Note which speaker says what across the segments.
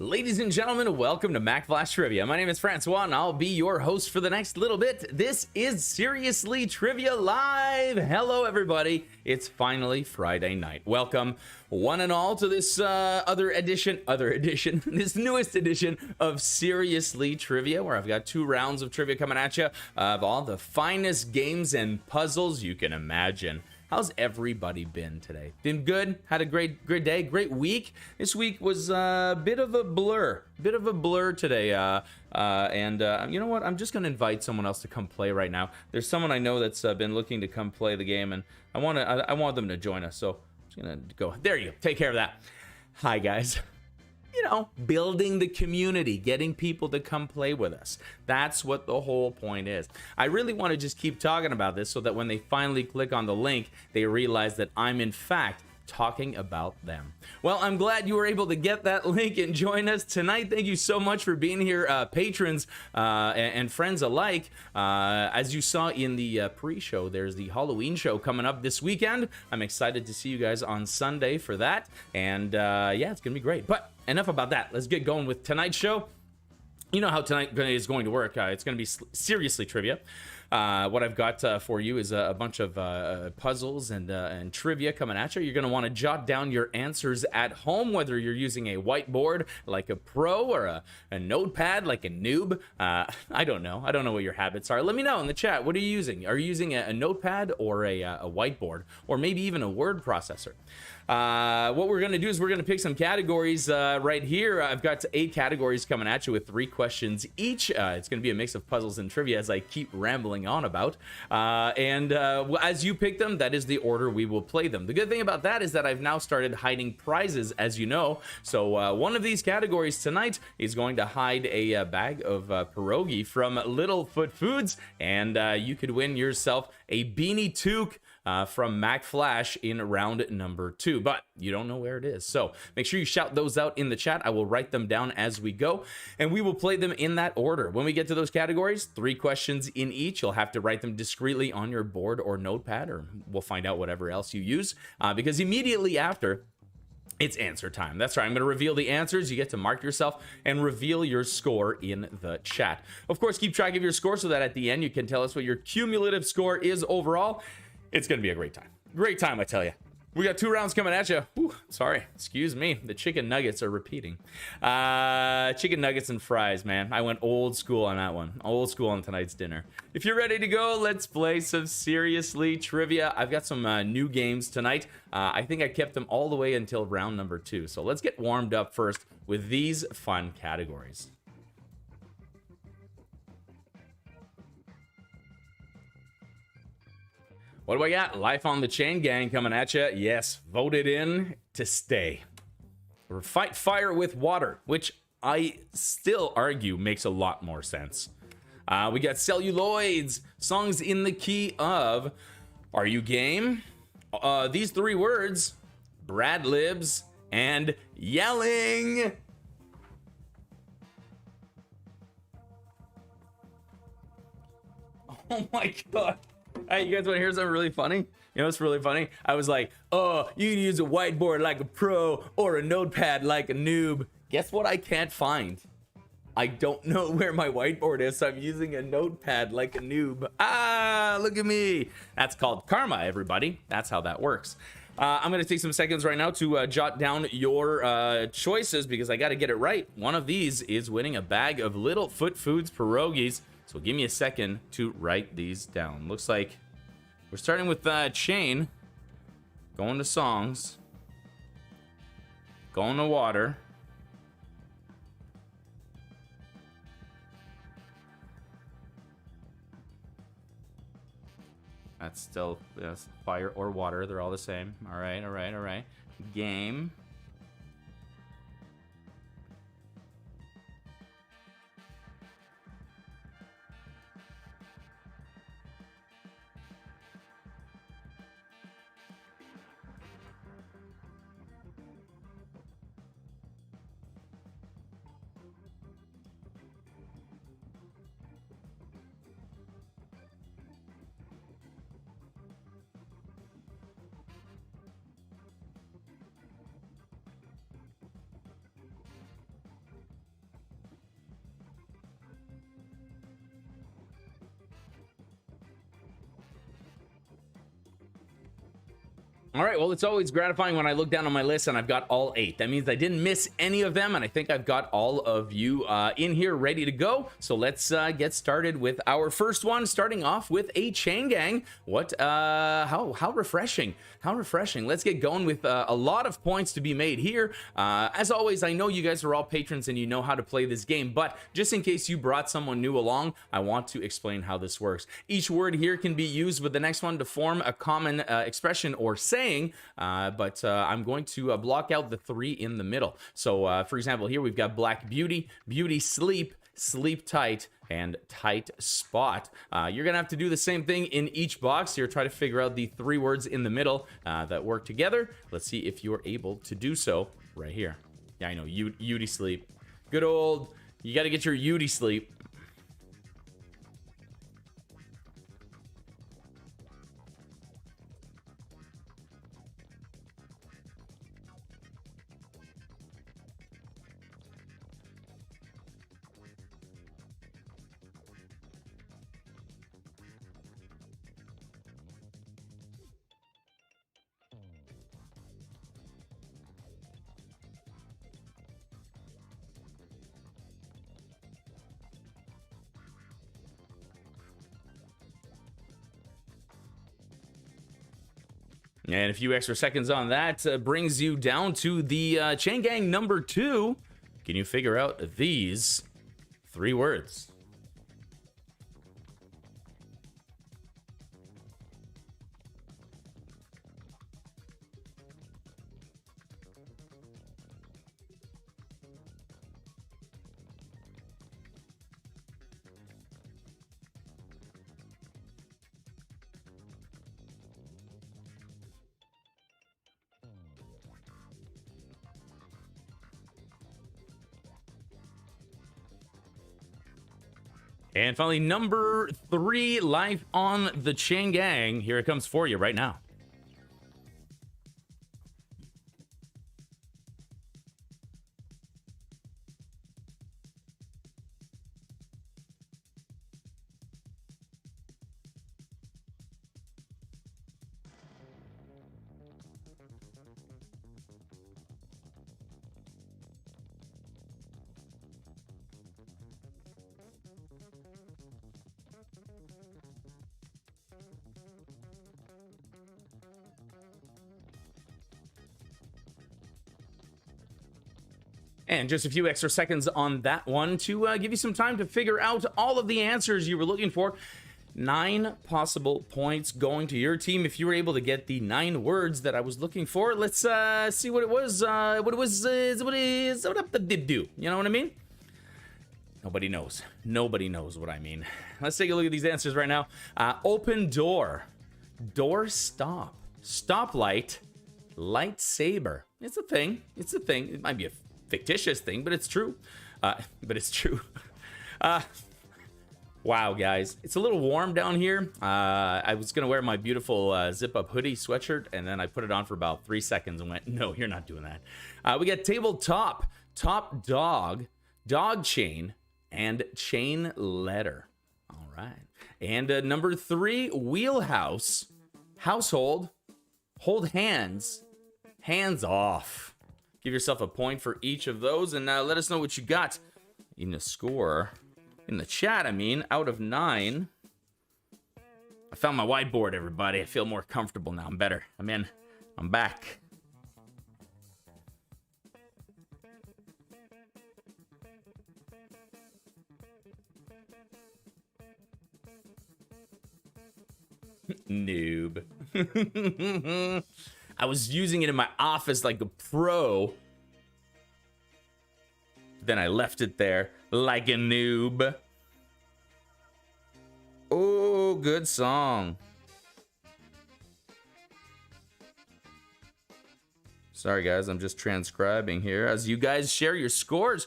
Speaker 1: Ladies and gentlemen, welcome to Mack Flash Trivia. My name is Francois, and I'll be your host for the next little bit. This is Seriously Trivia Live. Hello, everybody. It's finally Friday night. Welcome, one and all, to this this newest edition of Seriously Trivia, where I've got 2 rounds of trivia coming at you of all the finest games and puzzles you can imagine. How's everybody been today? Been good? Had a great day, great week. This week was a bit of a blur today. You know what? I'm just gonna invite someone else to come play right now. There's someone I know that's been looking to come play the game, and I want them to join us. So I'm just gonna go. There you go. Take care of that. Hi guys. You know, building the community, getting people to come play with us. That's what the whole point is. I really want to just keep talking about this so that when they finally click on the link, they realize that I'm in fact talking about them. Well, I'm glad you were able to get that link and join us tonight. Thank you so much for being here, patrons and friends alike. As you saw in the pre-show, there's the Halloween show coming up this weekend. I'm excited to see you guys on Sunday for that. And yeah, it's gonna be great. But enough about that. Let's get going with tonight's show. You know how tonight is going to work. It's going to be seriously trivia. What I've got for you is a bunch of puzzles and trivia coming at you. You're going to want to jot down your answers at home, whether you're using a whiteboard like a pro or a notepad like a noob. I don't know. I don't know what your habits are. Let me know in the chat. What are you using? Are you using a notepad or a whiteboard, or maybe even a word processor? What we're going to do is we're going to pick some categories right here. I've got 8 categories coming at you with 3 questions each. It's going to be a mix of puzzles and trivia, as I keep rambling on about. As you pick them, that is the order we will play them. The good thing about that is that I've now started hiding prizes, as you know. So one of these categories tonight is going to hide a bag of pierogi from Littlefoot Foods, and you could win yourself a beanie toque from Mack Flash in round number 2, but you don't know where it is. So make sure you shout those out in the chat. I will write them down as we go, and we will play them in that order. When we get to those categories, 3 questions in each. You'll have to write them discreetly on your board or notepad, or we'll find out whatever else you use, because immediately after, it's answer time. That's right. I'm going to reveal the answers. You get to mark yourself and reveal your score in the chat. Of course, keep track of your score so that at the end you can tell us what your cumulative score is overall. It's going to be a great time. Great time, I tell you. We got 2 rounds coming at you. Whew, sorry, excuse me. The chicken nuggets are repeating. Chicken nuggets and fries, man. I went old school on that one. Old school on tonight's dinner. If you're ready to go, let's play some Seriously Trivia. I've got some new games tonight. I think I kept them all the way until round number 2. So let's get warmed up first with these fun categories. What do I got? Life on the Chain Gang coming at you. Yes, voted in to stay. Or fight fire with water, which I still argue makes a lot more sense. We got celluloids, songs in the key of Are You Game? These 3 words, Brad Libs, and yelling. Oh my God. Hey, you guys want to hear something really funny? You know what's really funny? I was like, oh, you can use a whiteboard like a pro or a notepad like a noob. Guess what I can't find? I don't know where my whiteboard is, so I'm using a notepad like a noob. Ah, look at me. That's called karma, everybody. That's how that works. I'm going to take some seconds right now to jot down your choices, because I got to get it right. One of these is winning a bag of Littlefoot Foods pierogies. So give me a second to write these down. Looks like we're starting with chain, going to songs, going to water, that's still fire or water. They're all the same. All right, all right, all right. Game. All right, well, it's always gratifying when I look down on my list and I've got all 8. That means I didn't miss any of them, and I think I've got all of you in here ready to go. So let's get started with our first one, starting off with a chain gang. How refreshing. How refreshing. Let's get going with a lot of points to be made here. As always, I know you guys are all patrons and you know how to play this game, but just in case you brought someone new along, I want to explain how this works. Each word here can be used with the next one to form a common expression or saying, but I'm going to block out the 3 in the middle. So for example, here we've got black beauty, beauty sleep, sleep tight, and tight spot. You're gonna have to do the same thing in each box here. Try to figure out the 3 words in the middle that work together. Let's see if you're able to do so right here. Yeah, I know, Uty sleep. Good old, you gotta get your Uty sleep. And a few extra seconds on that brings you down to the chain gang number 2. Can you figure out these 3 words? And finally, number 3, life on the chain gang. Here it comes for you right now. And just a few extra seconds on that one to give you some time to figure out all of the answers you were looking for. 9 possible points going to your team if you were able to get the 9 words that I was looking for. Let's see what it was. What did do? You know what I mean? Nobody knows. Nobody knows what I mean. Let's take a look at these answers right now. Open door, door stop, stoplight, lightsaber. It's a thing. It's a thing. It might be a fictitious thing, but it's true. Wow, guys, it's a little warm down here. I was gonna wear my beautiful zip-up hoodie sweatshirt, and then I put it on for about 3 seconds and went, no, you're not doing that. We got tabletop, top dog, dog chain, and chain letter. All right. And number 3, wheelhouse, household, hold hands, hands off. Give yourself a point for each of those, and let us know what you got in the score. In the chat, I mean, out of 9. I found my whiteboard, everybody. I feel more comfortable now. I'm better. I'm in. I'm back. Noob. I was using it in my office like a pro. Then I left it there like a noob. Oh, good song. Sorry, guys, I'm just transcribing here as you guys share your scores.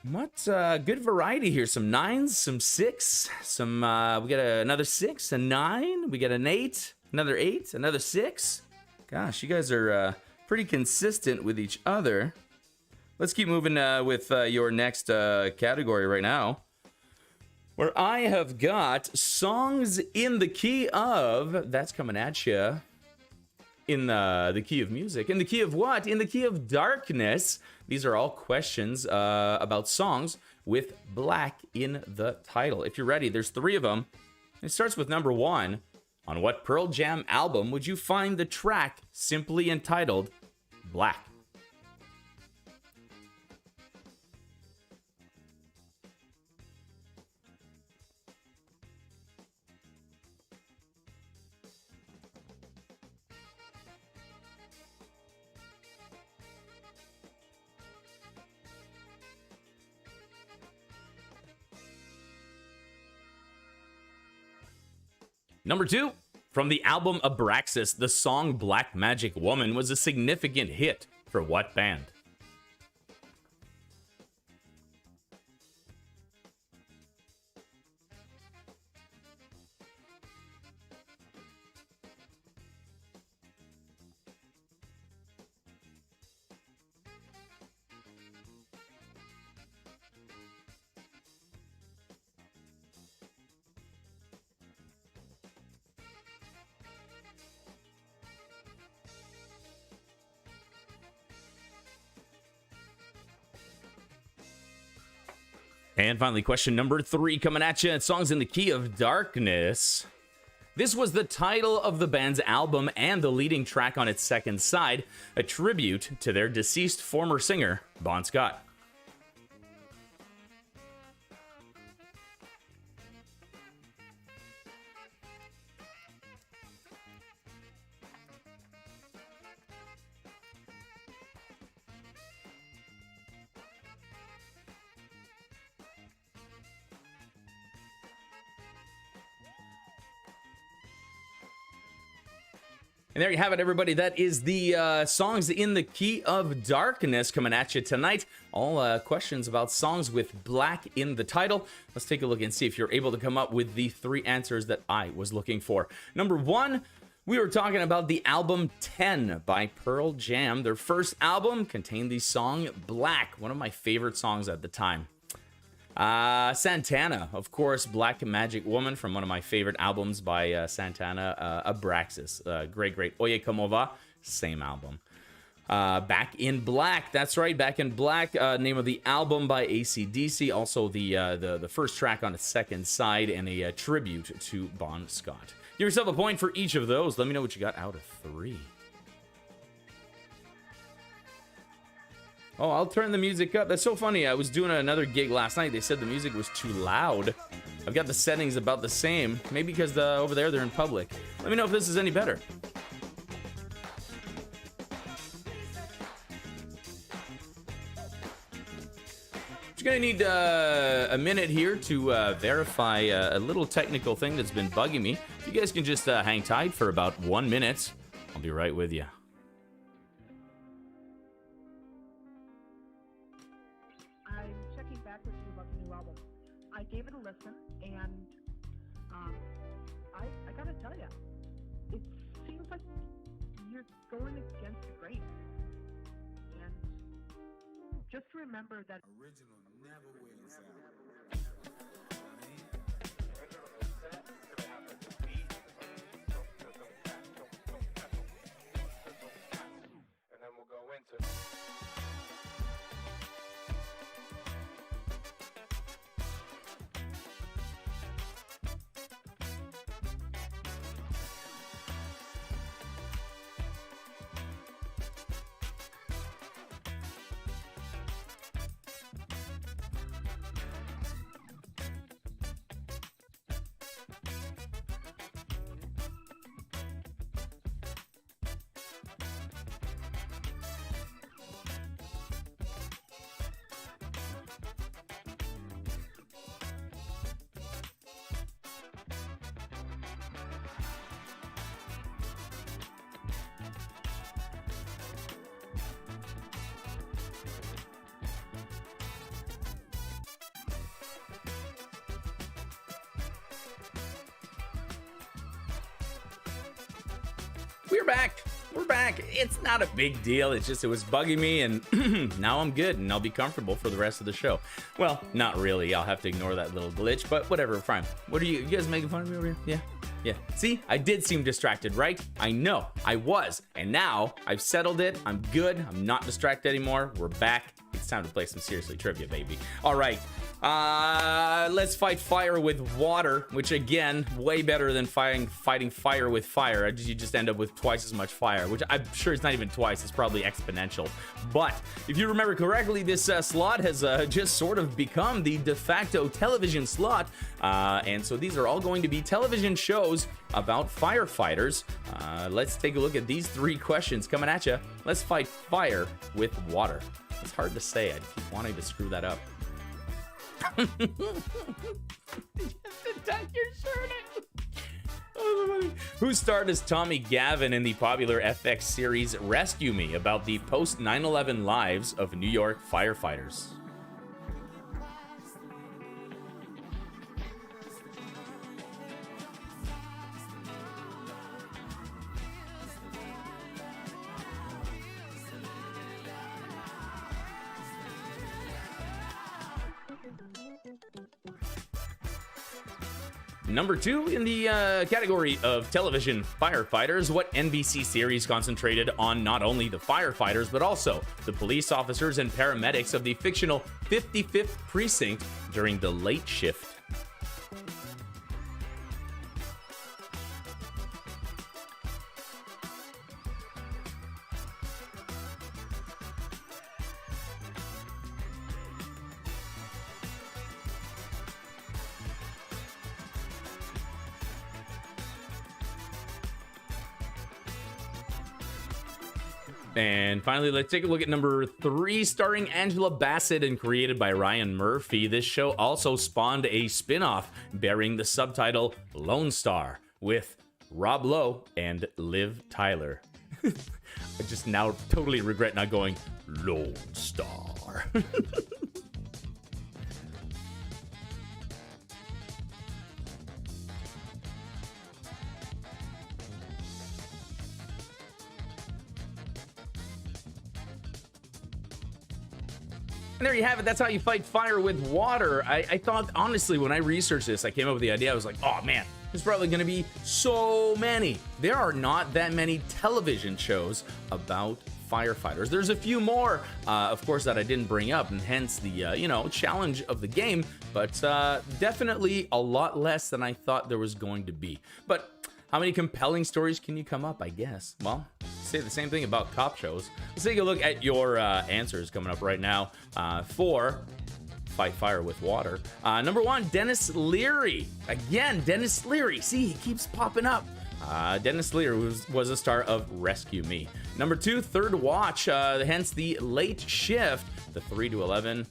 Speaker 1: What good variety here. Some 9s, some 6, some we got another 6, a 9, we got an 8, another 8, another 6. Gosh, you guys are pretty consistent with each other. Let's keep moving with your next category right now, where I have got songs in the key of, that's coming at you, in the key of music. In the key of what? In the key of darkness. These are all questions about songs with black in the title. If you're ready, there's 3 of them. It starts with number 1. On what Pearl Jam album would you find the track simply entitled Black? Number 2, from the album Abraxas, the song Black Magic Woman was a significant hit for what band? And finally, question number 3 coming at you. Songs in the Key of Darkness. This was the title of the band's album and the leading track on its second side, a tribute to their deceased former singer, Bon Scott. And there you have it, everybody. That is the songs in the Key of Darkness coming at you tonight. All questions about songs with black in the title. Let's take a look and see if you're able to come up with the 3 answers that I was looking for. Number 1, we were talking about the album 10 by Pearl Jam. Their first album contained the song Black, one of my favorite songs at the time. Santana, of course, Black Magic Woman from one of my favorite albums by Santana, Abraxas. Great. Oye Como Va, same album. Back in Black, that's right, Back in Black, name of the album by AC/DC, also the first track on its second side, and a tribute to Bon Scott. Give yourself a point for each of those. Let me know what you got out of 3. Oh, I'll turn the music up. That's so funny. I was doing another gig last night. They said the music was too loud. I've got the settings about the same. Maybe because over there they're in public. Let me know if this is any better. You're going to need a minute here to verify a little technical thing that's been bugging me. You guys can just hang tight for about 1 minute. I'll be right with you.
Speaker 2: I gave it a listen, and I gotta tell you, it seems like you're going against the grain. And just remember that original never wins out. And then we'll go into. We're back. It's not a big deal. It's just it was bugging me, and now I'm good, and I'll be comfortable for the rest of the show. Well, not really. I'll have to ignore that little glitch, but whatever, fine. What are you guys making fun of me over here? Yeah.
Speaker 1: Yeah, see, I did seem distracted, right? I know, I was. And now I've settled it. I'm good. I'm not distracted anymore. We're back. It's time to play some Seriously Trivia, baby. All right. Let's fight fire with water, which again, way better than fighting fire with fire. You just end up with twice as much fire, which I'm sure it's not even twice. It's probably exponential. But if you remember correctly, this slot has just sort of become the de facto television slot. And so these are all going to be television shows about firefighters. Let's take a look at these 3 questions coming at you. Let's fight fire with water. It's hard to say. I keep wanting to screw that up. Did you have to tuck your shirt in? Who starred as Tommy Gavin in the popular FX series Rescue Me, about the post 9/11 lives of New York firefighters? Number 2 in the category of television firefighters, what NBC series concentrated on not only the firefighters, but also the police officers and paramedics of the fictional 55th Precinct during the late shift? And finally, let's take a look at number 3, starring Angela Bassett and created by Ryan Murphy. This show also spawned a spin-off bearing the subtitle Lone Star with Rob Lowe and Liv Tyler. I just now totally regret not going Lone Star. And there you have it. That's how you fight fire with water. I thought, honestly, when I researched this, I came up with the idea. I was like, oh man, there's probably going to be so many. There are not that many television shows about firefighters. There's a few more, of course, that I didn't bring up, and hence the, challenge of the game, but definitely a lot less than I thought there was going to be. But how many compelling stories can you come up, I guess? Well, say the same thing about cop shows. Let's take a look at your answers coming up right now for Fight Fire with Water. Number 1, Dennis Leary. Again, Dennis Leary. See, he keeps popping up. Dennis Leary was a star of Rescue Me. Number 2, Third Watch, hence the late shift, the 3 to 11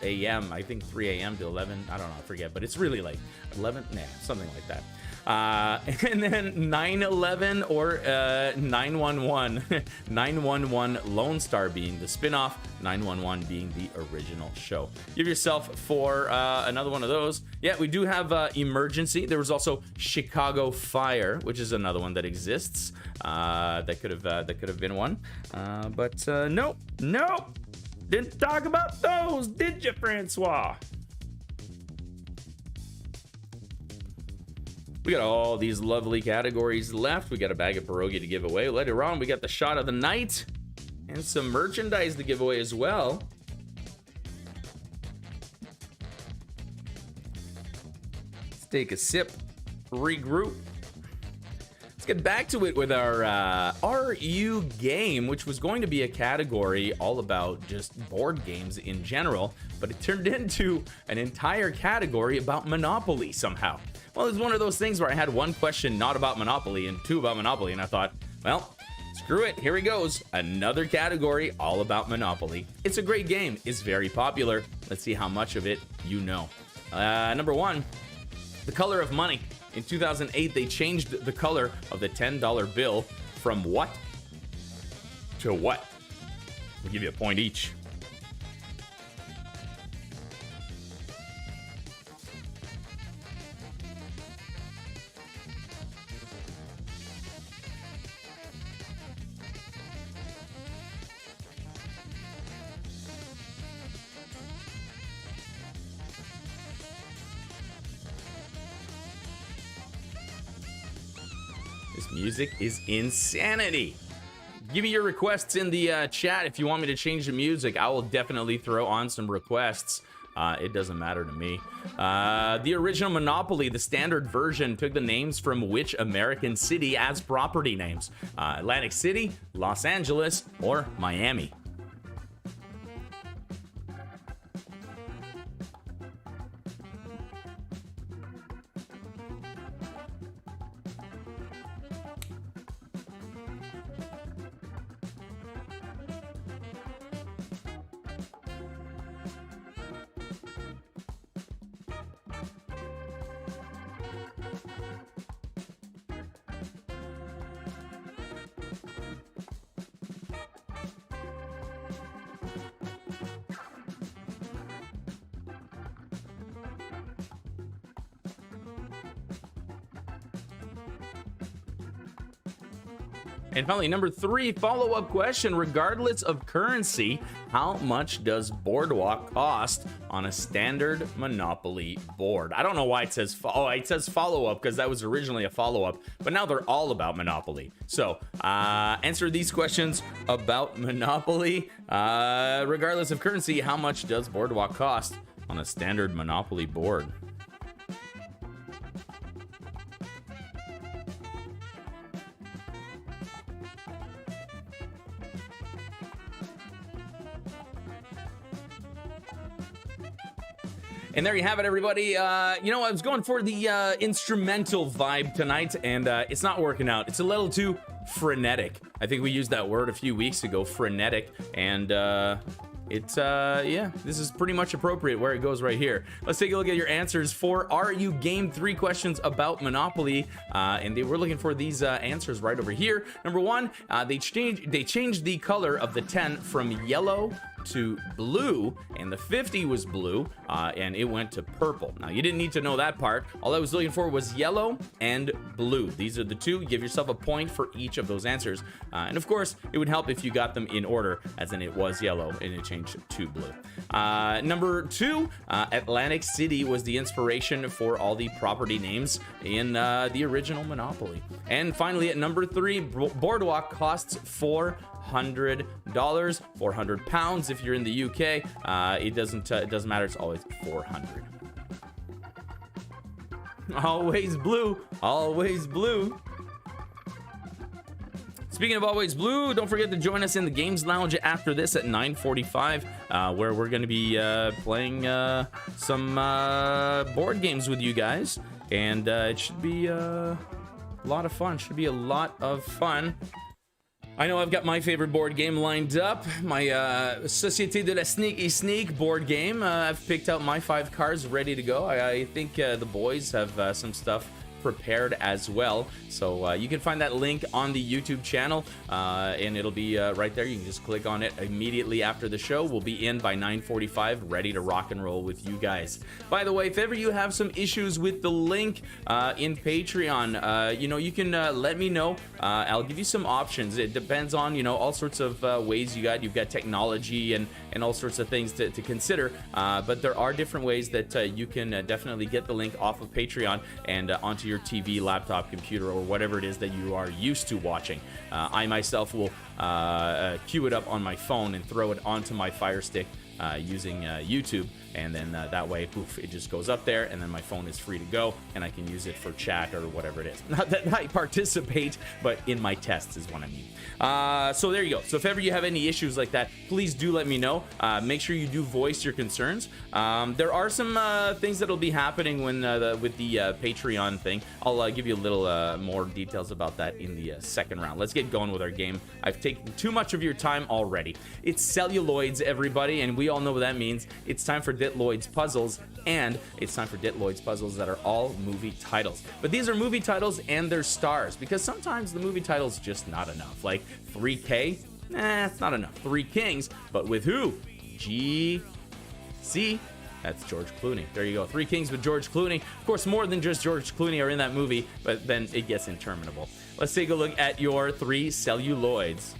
Speaker 1: a.m. I think 3 a.m. to 11. I don't know, I forget, but it's really late. 11, something like that. And then 9/11 or 911. 911 Lone Star being the spin-off, 911 being the original show. Give yourself for another one of those. Yeah, we do have Emergency. There was also Chicago Fire, which is another one that exists. That could have been one. But nope. Didn't talk about those, did you, Francois? We got all these lovely categories left. We got a bag of pierogi to give away. Later on, we got the shot of the night and some merchandise to give away as well. Let's take a sip, regroup. Let's get back to it with our Are You game, which was going to be a category all about just board games in general, but it turned into an entire category about Monopoly somehow. Well, it's one of those things where I had one question not about Monopoly and 2 about Monopoly, and I thought, well, screw it, here he goes. Another category all about Monopoly. It's a great game. It's very popular. Let's see how much of it you know. Number 1, the color of money. In 2008, they changed the color of the $10 bill from what to what? We'll give you a point each. This music is insanity. Give me your requests in the chat if you want me to change the music. I will definitely throw on some requests. It doesn't matter to me. The original Monopoly, the standard version, took the names from which American city as property names? Atlantic City, Los Angeles, or Miami? And finally, number 3, follow-up question. Regardless of currency, how much does Boardwalk cost on a standard Monopoly board? I don't know why it says, it says follow-up because that was originally a follow-up, but now they're all about Monopoly. So answer these questions about Monopoly. Regardless of currency, how much does Boardwalk cost on a standard Monopoly board? And there you have it, everybody. You know, I was going for the instrumental vibe tonight, and it's not working out. It's a little too frenetic. I think we used that word a few weeks ago, frenetic, and yeah, this is pretty much appropriate where it goes right here. Let's take a look at your answers for Are You Game? 3 questions about Monopoly, and they were looking for these answers right over here. Number 1, they changed the color of the 10 from yellow to blue, and the 50 was blue, and it went to purple. Now, you didn't need to know that part. All I was looking for was yellow and blue. These are the two. Give yourself a point for each of those answers. And of course, it would help if you got them in order, as in it was yellow and it changed to blue. Number 2, Atlantic City was the inspiration for all the property names in the original Monopoly. And finally, at number 3, Boardwalk costs $400, 400 pounds if you're in the UK. It doesn't matter. It's always 400. Always blue. Always blue. Speaking of always blue, don't forget to join us in the Games Lounge after this at 9:45, where we're going to be playing some board games with you guys, and it should be a lot of fun. Should be a lot of fun. I know I've got my favorite board game lined up, my Société de la Sneaky Sneak board game. I've picked out my 5 cards ready to go. I think the boys have some stuff prepared as well, so you can find that link on the YouTube channel, and it'll be right there. You can just click on it immediately after the show. We'll be in by 9:45, ready to rock and roll with you guys. By the way, if ever you have some issues with the link in Patreon, you know, you can let me know. I'll give you some options. It depends on, you know, all sorts of ways you've got technology and all sorts of things to consider, but there are different ways that you can definitely get the link off of Patreon and onto your TV, laptop, computer, or whatever it is that you are used to watching. I myself will queue it up on my phone and throw it onto my Fire Stick using YouTube, and then that way, poof, it just goes up there, and then my phone is free to go, and I can use it for chat or whatever it is. Not that I participate, but in my tests is what I mean. So there you go. So if ever you have any issues like that, please do let me know. Make sure you do voice your concerns. There are some things that'll be happening when with the Patreon thing. I'll give you a little more details about that in the second round. Let's get going with our game. I've taken too much of your time already. It's celluloids, everybody, and we all know what that means. It's time for Ditloids puzzles, and it's time for Ditloids puzzles that are all movie titles. But these are movie titles and they're stars, because sometimes the movie title's just not enough. Like 3K, it's not enough. 3 Kings, but with who? G.C. That's George Clooney. There you go. 3 Kings with George Clooney. Of course, more than just George Clooney are in that movie, but then it gets interminable. Let's take a look at your 3 celluloids.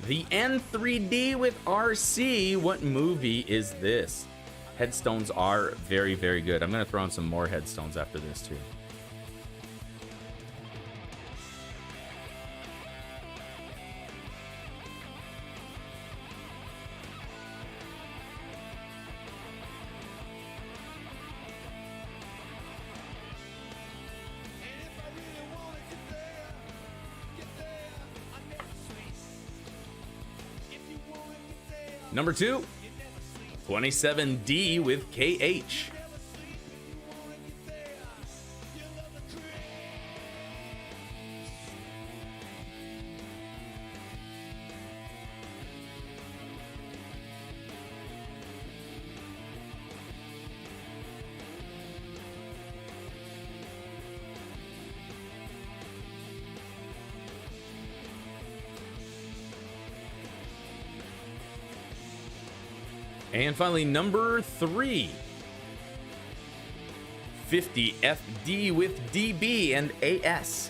Speaker 1: The N3D with RC. What movie is this? Headstones are very, very good. I'm going to throw in some more headstones after this, too. Number 2, 27D with KH. And finally, number 3, 50FD with DB and AS.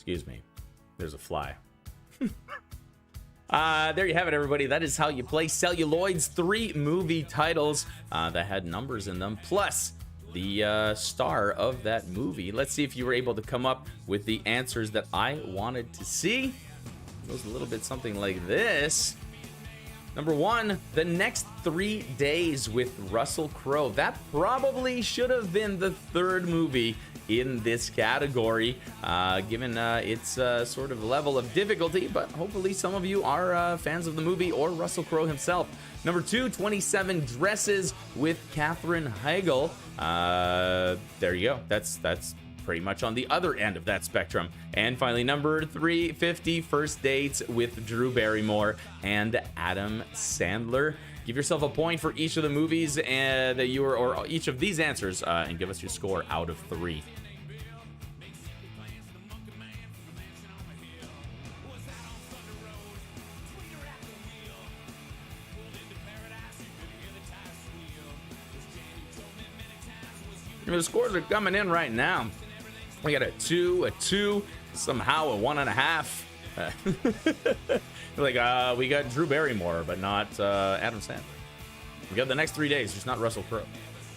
Speaker 1: Excuse me. There's a fly. There you have it, everybody. That is how you play Celluloid's 3 movie titles that had numbers in them, plus the star of that movie. Let's see if you were able to come up with the answers that I wanted to see. It goes a little bit something like this. Number 1, The Next 3 Days with Russell Crowe. That probably should have been the 3rd movie in this category, given its sort of level of difficulty, but hopefully some of you are fans of the movie or Russell Crowe himself. Number 2, 27 Dresses with Katherine Heigl. There you go. That's pretty much on the other end of that spectrum. And finally, number 3, 50 First Dates with Drew Barrymore and Adam Sandler. Give yourself a point for each of the movies that you were, or each of these answers, and give us your score out of 3. The scores are coming in right now. We got a 2, somehow a 1.5. Like, we got Drew Barrymore, but not Adam Sandler. We got The Next 3 Days, just not Russell Crowe.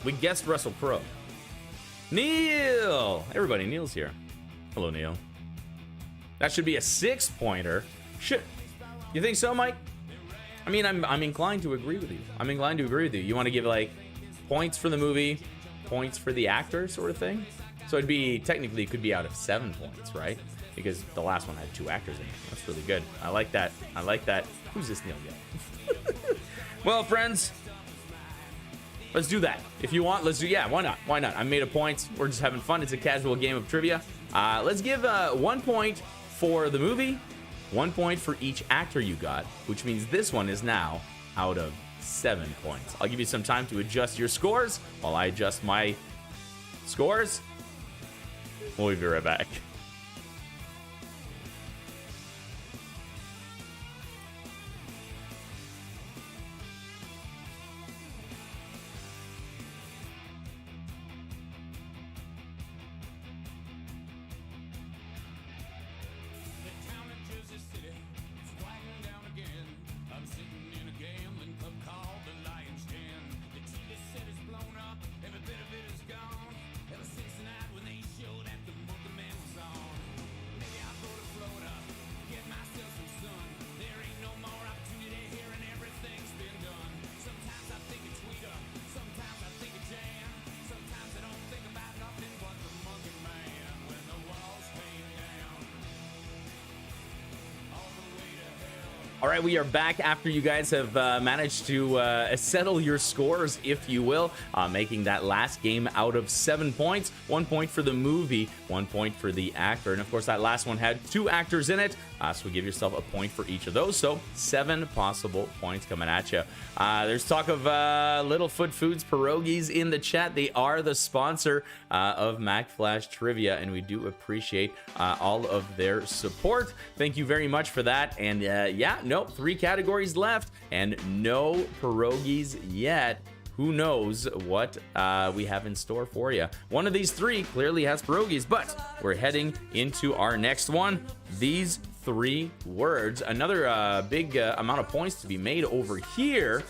Speaker 1: We guessed Russell Crowe. Neil! Everybody, Neil's here. Hello, Neil. That should be a 6-pointer. Shit. You think so, Mike? I mean, I'm inclined to agree with you. You want to give, like, points for the movie, points for the actor sort of thing? So it'd be, technically, it could be out of 7 points, right? Because the last one had 2 actors in it. That's really good. I like that. Who's this Neil guy? Well, friends, let's do that. If you want, let's do, yeah, why not? I made a point. We're just having fun. It's a casual game of trivia. Let's give 1 point for the movie, 1 point for each actor you got, which means this one is now out of 7 points. I'll give you some time to adjust your scores while I adjust my scores. We'll be right back. All right, we are back after you guys have managed to settle your scores, if you will, making that last game out of 7 points. 1 point for the movie, 1 point for the actor. And of course, that last one had 2 actors in it. So give yourself a point for each of those. So 7 possible points coming at you. There's talk of Littlefoot Foods pierogies in the chat. They are the sponsor of Mack Flash Trivia, and we do appreciate all of their support. Thank you very much for that. And yeah, nope, 3 categories left and no pierogies yet. Who knows what we have in store for you. One of these 3 clearly has pierogies, but we're heading into our next one. These 3 words. Another big amount of points to be made over here,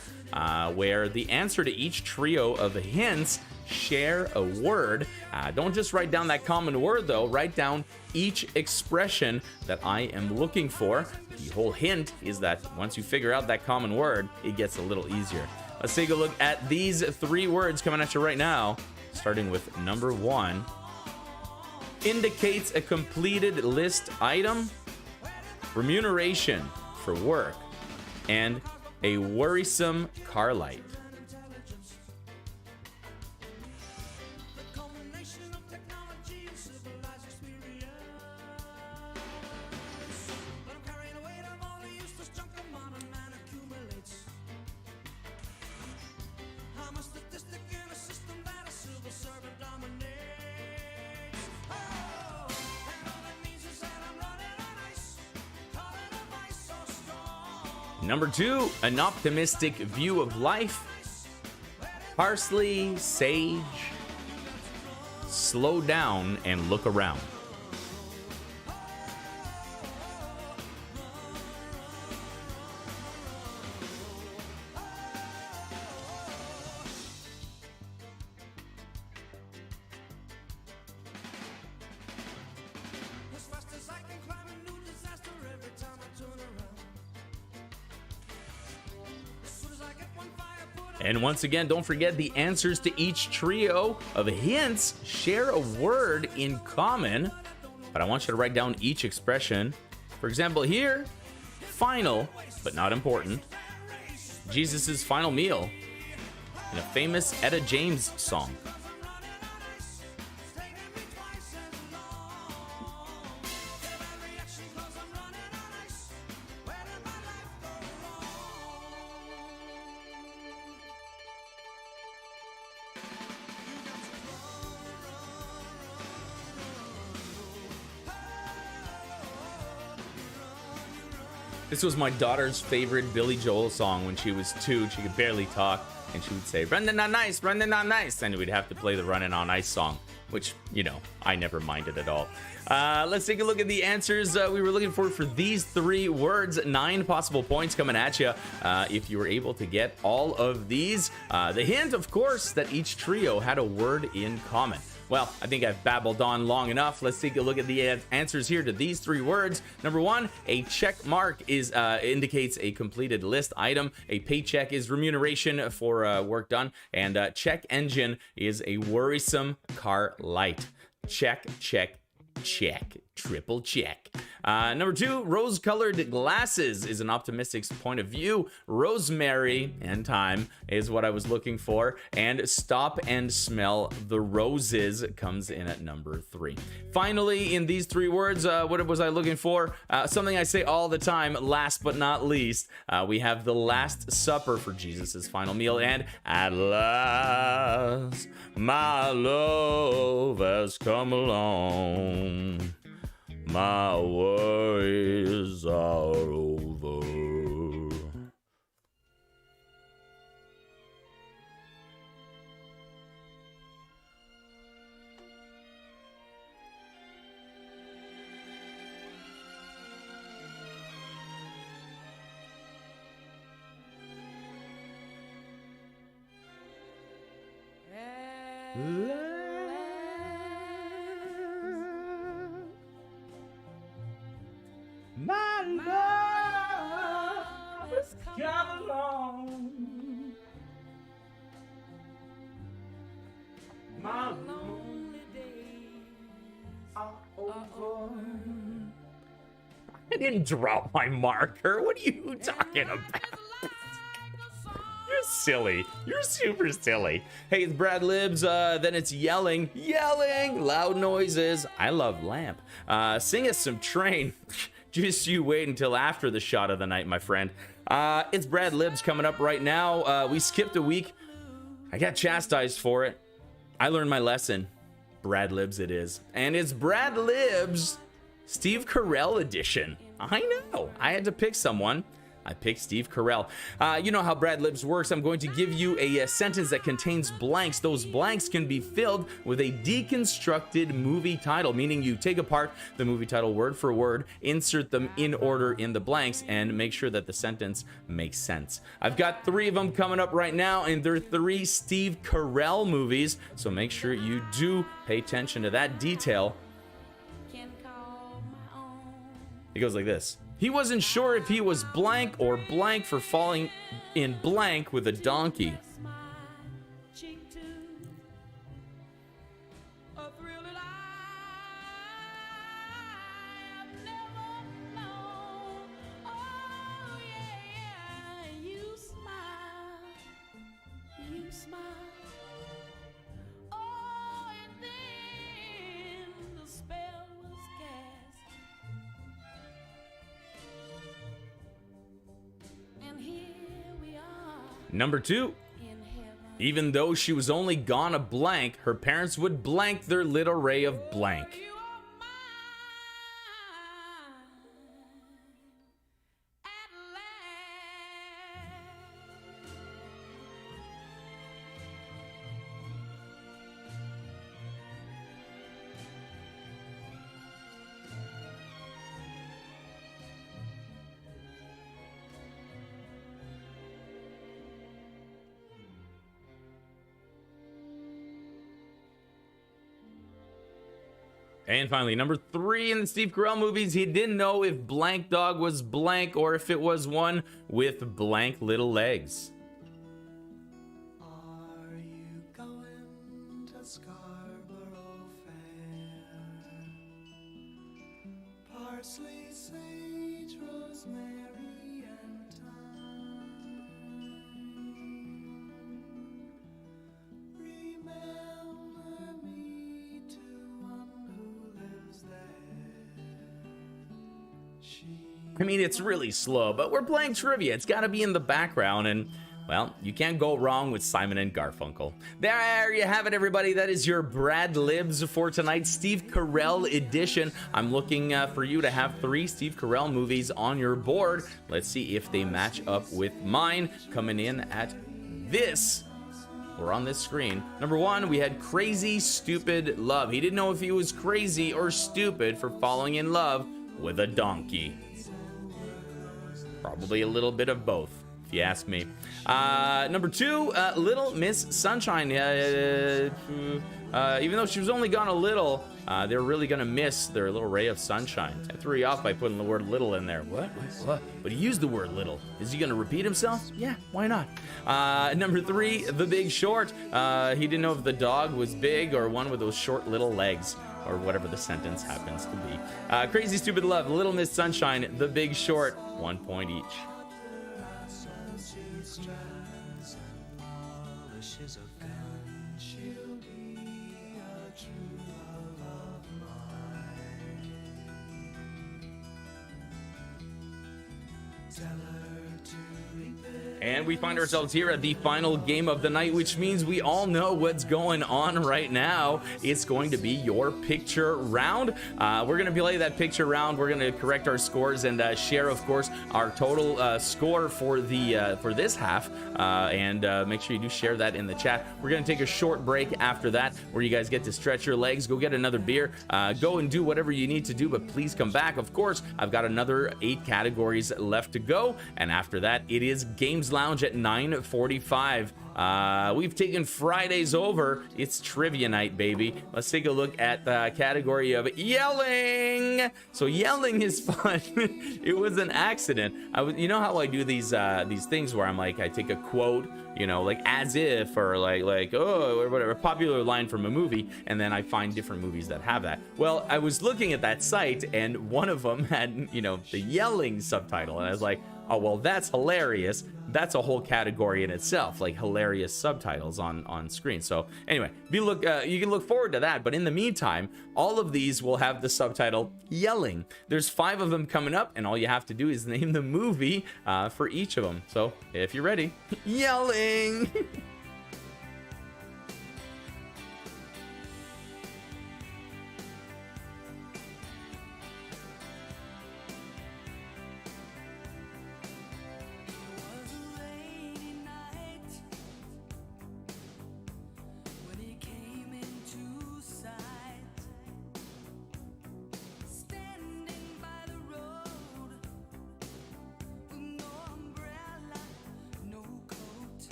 Speaker 1: where the answer to each trio of hints share a word. Don't just write down that common word, though. Write down each expression that I am looking for. The whole hint is that once you figure out that common word, it gets a little easier. Let's take a look at these 3 words coming at you right now, starting with number 1. Indicates a completed list item, remuneration for work, and a worrisome car light. Number 2, an optimistic view of life. Parsley, sage, slow down and look around. And once again, don't forget the answers to each trio of hints share a word in common, but I want you to write down each expression. For example, here, final, but not important. Jesus' final meal in a famous Etta James song. This was my daughter's favorite Billy Joel song when she was 2. She could barely talk, and she would say, "Running on ice, running on ice," and we'd have to play the Running on Ice song, which, you know, I never minded at all. Let's take a look at the answers we were looking for these 3 words. 9 possible points coming at you if you were able to get all of these. The hint, of course, that each trio had a word in common. Well, I think I've babbled on long enough. Let's take a look at the answers here to these 3 words. Number 1, a check mark indicates a completed list item. A paycheck is remuneration for work done. And check engine is a worrisome car light. Check, check, check. Triple check. Number 2, rose-colored glasses is an optimistic point of view. Rosemary and thyme is what I was looking for. And stop and smell the roses comes in at number 3. Finally, in these 3 words, what was I looking for? Something I say all the time, last but not least, we have the Last Supper for Jesus' final meal. And at last, my love has come along. My worries are over. My love has come along. My lonely days are over. I didn't drop my marker. What are you talking about? You're silly. You're super silly. Hey, it's Brad Libs. Then it's yelling, loud noises. I love lamp. Sing us some Train. Just you wait until after the shot of the night, my friend. It's Brad Libs coming up right now. We skipped a week. I got chastised for it. I learned my lesson. Brad Libs it is. And it's Brad Libs Steve Carell edition. I know. I had to pick someone. I picked Steve Carell. You know how Brad Libs works. I'm going to give you a sentence that contains blanks. Those blanks can be filled with a deconstructed movie title, meaning you take apart the movie title word for word, insert them in order in the blanks, and make sure that the sentence makes sense. I've got 3 of them coming up right now, and they're 3 Steve Carell movies, so make sure you do pay attention to that detail. It goes like this. He wasn't sure if he was blank or blank for falling in blank with a donkey. Number 2, even though she was only gone a blank, her parents would blank their little ray of blank. And finally, number 3 in the Steve Carell movies, he didn't know if blank dog was blank or if it was one with blank little legs.
Speaker 3: Are you going to Scarborough Fair? Parsley, sage, rosemary, and thyme. Remember me to one who lives there.
Speaker 1: I mean, it's really slow, but we're playing trivia. It's got to be in the background, and, well, you can't go wrong with Simon and Garfunkel. There you have it, everybody. That is your Brad Libs for tonight's Steve Carell edition. I'm looking for you to have 3 Steve Carell movies on your board. Let's see if they match up with mine. Coming in at this, or on this screen. Number 1, we had Crazy Stupid Love. He didn't know if he was crazy or stupid for falling in love with a donkey. Probably a little bit of both, if you ask me. Number 2, Little Miss Sunshine. Even though she was only gone a little, they're really gonna miss their little ray of sunshine. I threw you off by putting the word little in there. What? But he used the word little. Is he gonna repeat himself? Yeah, why not? Number 3, The Big Short. He didn't know if the dog was big or one with those short little legs, or whatever the sentence happens to be. Crazy Stupid Love, Little Miss Sunshine, The Big Short, 1 point each. And we find ourselves here at the final game of the night, which means we all know what's going on right now. It's going to be your picture round. We're going to play that picture round. We're going to correct our scores and share, of course, our total score for the for this half. And make sure you do share that in the chat. We're going to take a short break after that, where you guys get to stretch your legs, go get another beer, go and do whatever you need to do, but please come back. Of course, I've got another 8 categories left to go, and after that, it is Games Lounge at 9:45. We've taken Fridays over. It's trivia night, baby. Let's take a look at the category of yelling. So yelling is fun. It was an accident. You know how I do these things where I'm like, I take a quote, you know, like as if, or like oh, or whatever, a popular line from a movie, and then I find different movies that have that. Well, I was looking at that site, and one of them had, you know, the yelling subtitle, and I was like, oh, well, that's hilarious. That's a whole category in itself, like hilarious subtitles on screen. So anyway, you can look forward to that. But in the meantime, all of these will have the subtitle yelling. There's 5 of them coming up, and all you have to do is name the movie for each of them. So if you're ready, yelling.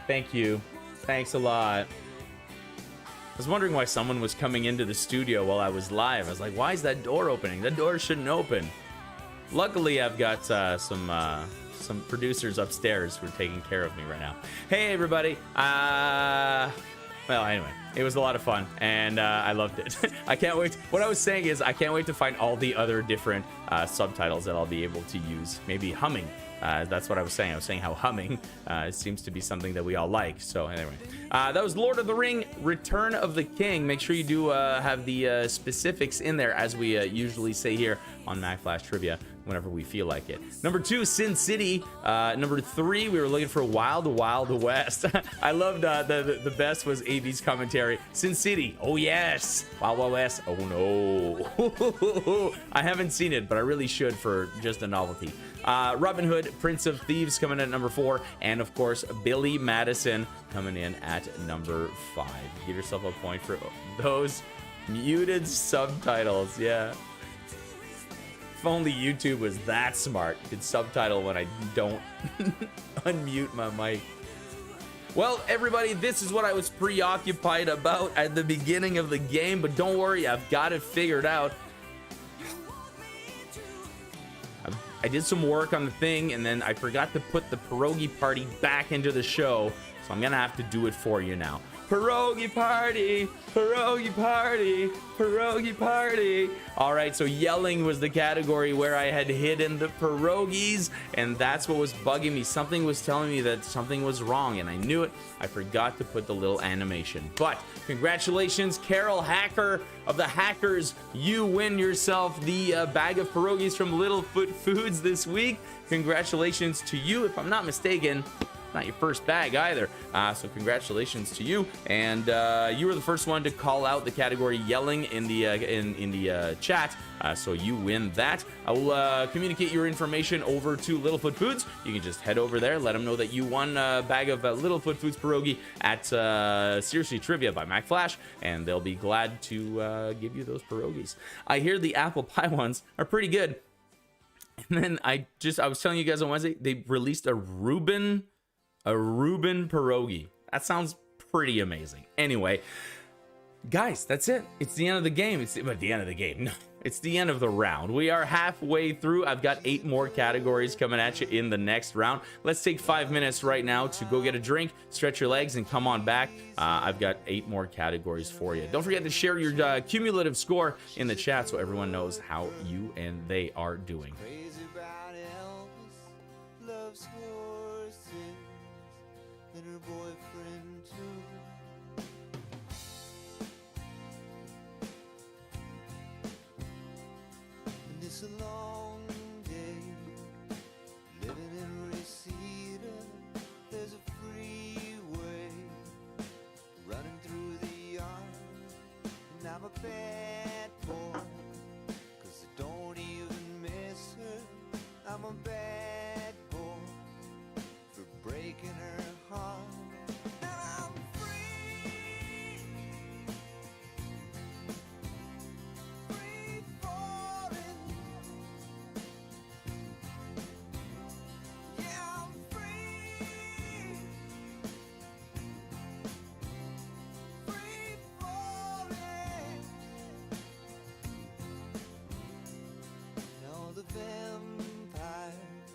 Speaker 1: Thank you. Thanks a lot. I was wondering why someone was coming into the studio while I was live. I was like, why is that door opening? That door shouldn't open. Luckily, I've got some producers upstairs who are taking care of me right now. Hey, everybody. Well, anyway, it was a lot of fun, and I loved it. I can't wait. What I was saying is I can't wait to find all the other different subtitles that I'll be able to use. Maybe humming. That's what I was saying. I was saying how humming seems to be something that we all like. So anyway, that was Lord of the Ring, Return of the King. Make sure you do have the specifics in there, as we usually say here on Mack Flash Trivia, whenever we feel like it. Number 2, Sin City. Number 3, we were looking for Wild Wild West. I loved the best was AB's commentary. Sin City, oh yes. Wild Wild West, oh no. I haven't seen it, but I really should for just a novelty. Robin Hood, Prince of Thieves coming in at number 4, and of course Billy Madison coming in at number 5. Give yourself a point for those muted subtitles. Yeah. If only YouTube was that smart. Could subtitle when I don't unmute my mic. Well, everybody, this is what I was preoccupied about at the beginning of the game, but don't worry, I've got it figured out. I did some work on the thing, and then I forgot to put the pierogi party back into the show, so I'm gonna have to do it for you now. Pierogi party, pierogi party, pierogi party. All right, so yelling was the category where I had hidden the pierogies, and that's what was bugging me. Something was telling me that something was wrong, and I knew it. I forgot to put the little animation. But congratulations, Carol Hacker of the Hackers. You win yourself the bag of pierogies from Littlefoot Foods this week. Congratulations to you. If I'm not mistaken, not your first bag either, so congratulations to you. And you were the first one to call out the category yelling in the chat, so you win that. I will communicate your information over to Littlefoot Foods. You can just head over there, let them know that you won a bag of Littlefoot Foods pierogi at Seriously Trivia by Mack Flash, and they'll be glad to give you those pierogies. I hear the apple pie ones are pretty good. And then I was telling you guys on Wednesday, they released a Reuben pierogi. That sounds pretty amazing. Anyway, guys, that's it. It's the end of the game. It's the end of the game. No, it's the end of the round. We are halfway through. I've got 8 more categories coming at you in the next round. Let's take 5 minutes right now to go get a drink, stretch your legs, and come on back. I've got 8 more categories for you. Don't forget to share your cumulative score in the chat so everyone knows how you and they are doing.
Speaker 3: Crazy about Elvis, loves horses, and her boyfriend too. And it's a long day, living in Reseda. There's a freeway running through the yard, and I'm a bad boy, 'cause I don't even miss her. I'm a bad boy for breaking her heart. Now I'm free, free falling. Yeah, I'm free, free falling. Now the vampires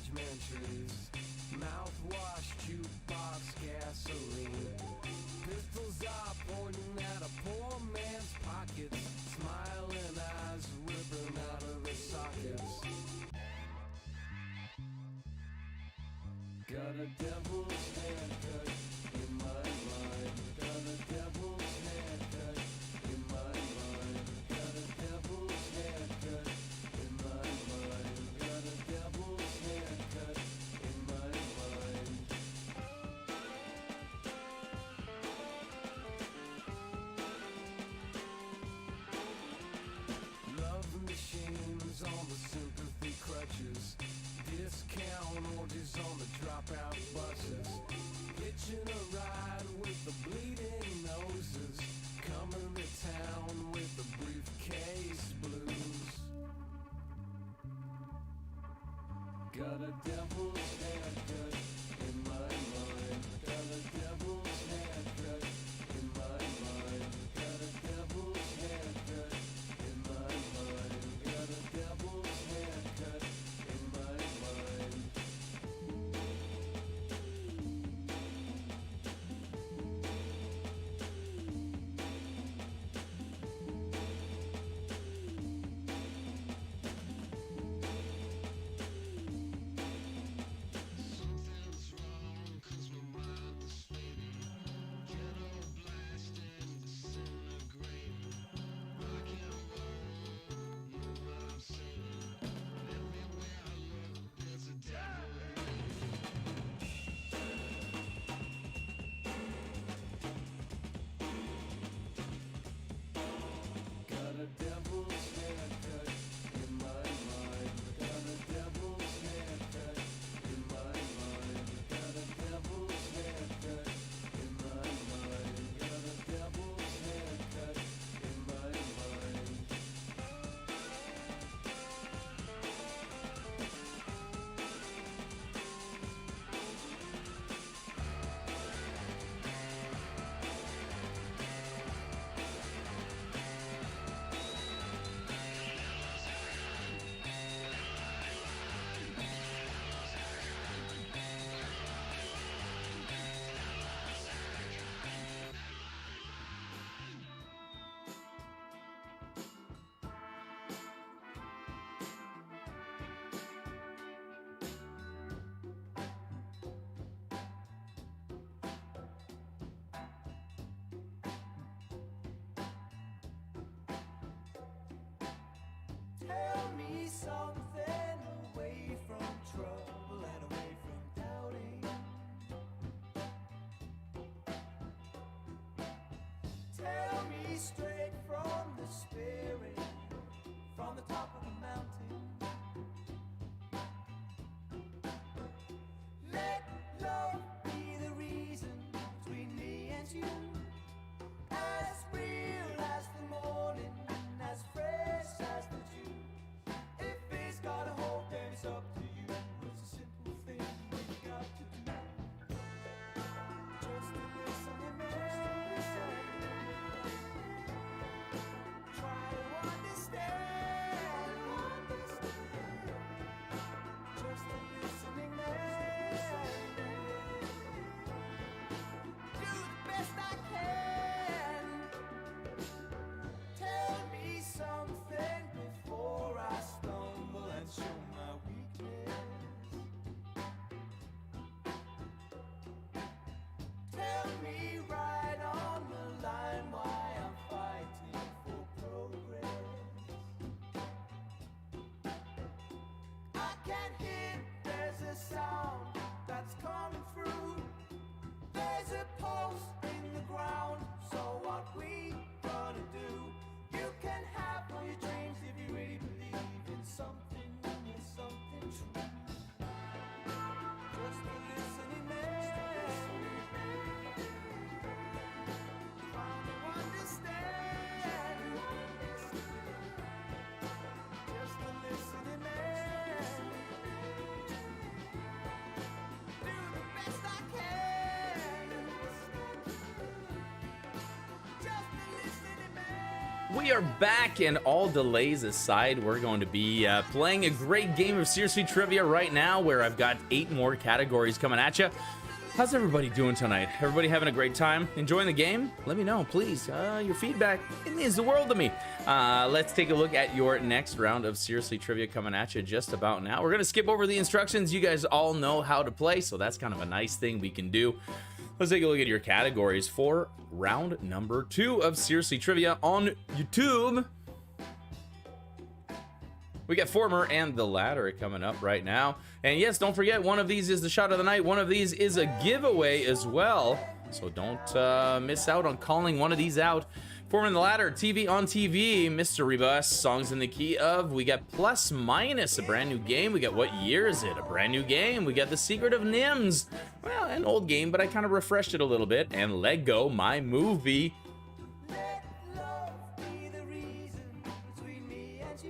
Speaker 4: judgmentaries, mouthwash, jukebox, gasoline. Pistols are pointing at a poor man's pockets, smiling eyes ripping out of his sockets. Got a devil's haircut in my mind. Got a devil's haircut in my mind. Got a devil's haircut in my mind. Got a devil's haircut in my mind. Love machines on the sympathy crutches. Discount orgies on the dropout buses. Hitching a ride with the bleeding noses. Coming to town with the briefcase blues. Got a devil's haircut in my mind. Got a devil's haircut in my mind. Got a devil's haircut in my mind. Got a devil's haircut in my mind. Something's wrong 'cause my mind is fading. Ghetto blasting, disintegrating. Rock and roll, know what I'm saying. Everywhere I look, there's a devil waiting. Got a devil's haircut in my mind. Got a devil's haircut in my mind. Got a devil's haircut in my mind. Got a devil's haircut in my mind. Tell me something away from trouble and away from doubting. Tell me straight from the spirit, from the top of the mountain. Let love be the reason between me and you. As real as the morning, as fresh as the dew. If it's got a hope, then it's up to you. It's a simple thing we got to do. Just a listening man. Try to understand. Just a listening man. Do the best I can. Tell me something before I stumble and show my weakness. Tell me right on the line why I'm fighting for progress. I can hear there's a sound that's coming through. There's a pulse in the ground, so what we gonna do? You can have all your dreams if you really believe in something true. Just a listening man. Trying to understand. Just a listening man. Do the best I can. Just a listening man.
Speaker 1: We are back, and all delays aside, we're going to be playing a great game of Seriously Trivia right now, where I've got 8 more categories coming at you. How's everybody doing tonight? Everybody having a great time? Enjoying the game? Let me know, please. Your feedback, it means the world to me. Let's take a look at your next round of Seriously Trivia coming at you just about now. We're going to skip over the instructions. You guys all know how to play, so that's kind of a nice thing we can do. Let's take a look at your categories for round number 2 of Seriously Trivia on YouTube. We got Former and The Ladder coming up right now. And yes, don't forget, one of these is the shot of the night. One of these is a giveaway as well. So don't miss out on calling one of these out. Former and The Ladder, TV on TV, Mystery Bus, Songs in the Key of. We got Plus Minus, a brand new game. We got What Year Is It? A brand new game. We got The Secret of NIMS. Well, an old game, but I kind of refreshed it a little bit. And Lego, My Movie.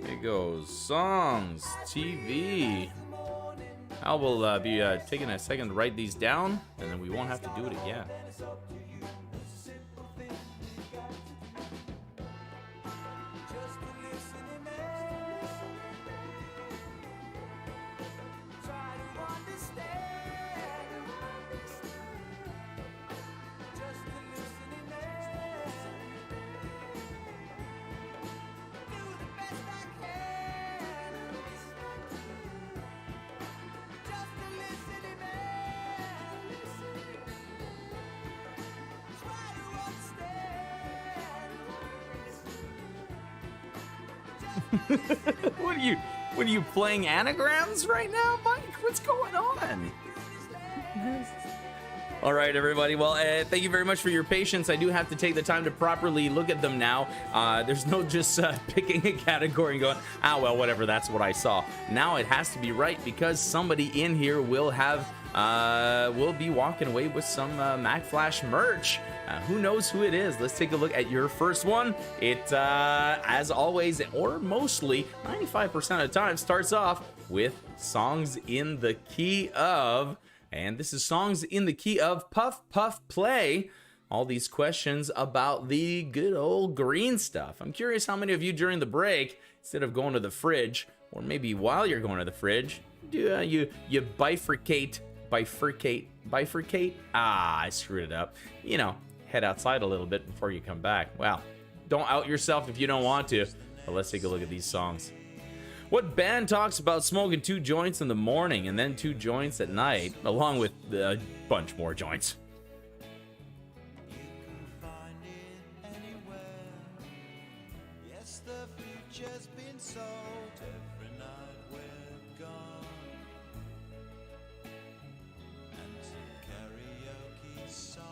Speaker 1: Here goes Songs, TV. I will be taking a second to write these down, and then we won't have to do it again. What are you playing anagrams right now, Mike? What's going on? All right, everybody. Well, thank you very much for your patience. I do have to take the time to properly look at them now. There's no just picking a category and going, well, whatever, that's what I saw. Now it has to be right, because somebody in here will be walking away with some Mack Flash merch. Who knows who it is? Let's take a look at your first one. It, as always, or mostly 95% of the time, starts off with Songs in the Key of. And this is Songs in the Key of Puff Puff Play. All these questions about the good old green stuff. I'm curious how many of you during the break, instead of going to the fridge, or maybe while you're going to the fridge, do you bifurcate? I screwed it up. You know, head outside a little bit before you come back. Well, don't out yourself if you don't want to. But let's take a look at these songs. What band talks about smoking 2 joints in the morning and then 2 joints at night, along with a bunch more joints?
Speaker 3: You can find it anywhere. Yes, the future's been sold. Every night we're gone. And some karaoke songs.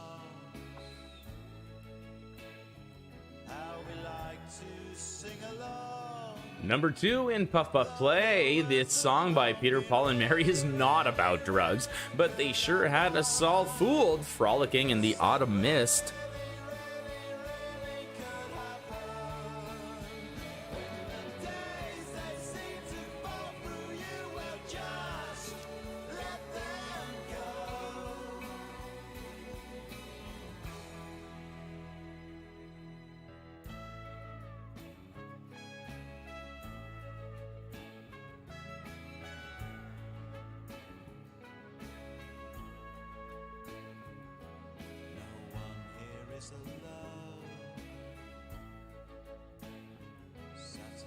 Speaker 3: How we like to sing along.
Speaker 1: Number 2 in Puff Puff Play, this song by Peter, Paul, and Mary is not about drugs, but they sure had us all fooled, frolicking in the autumn mist.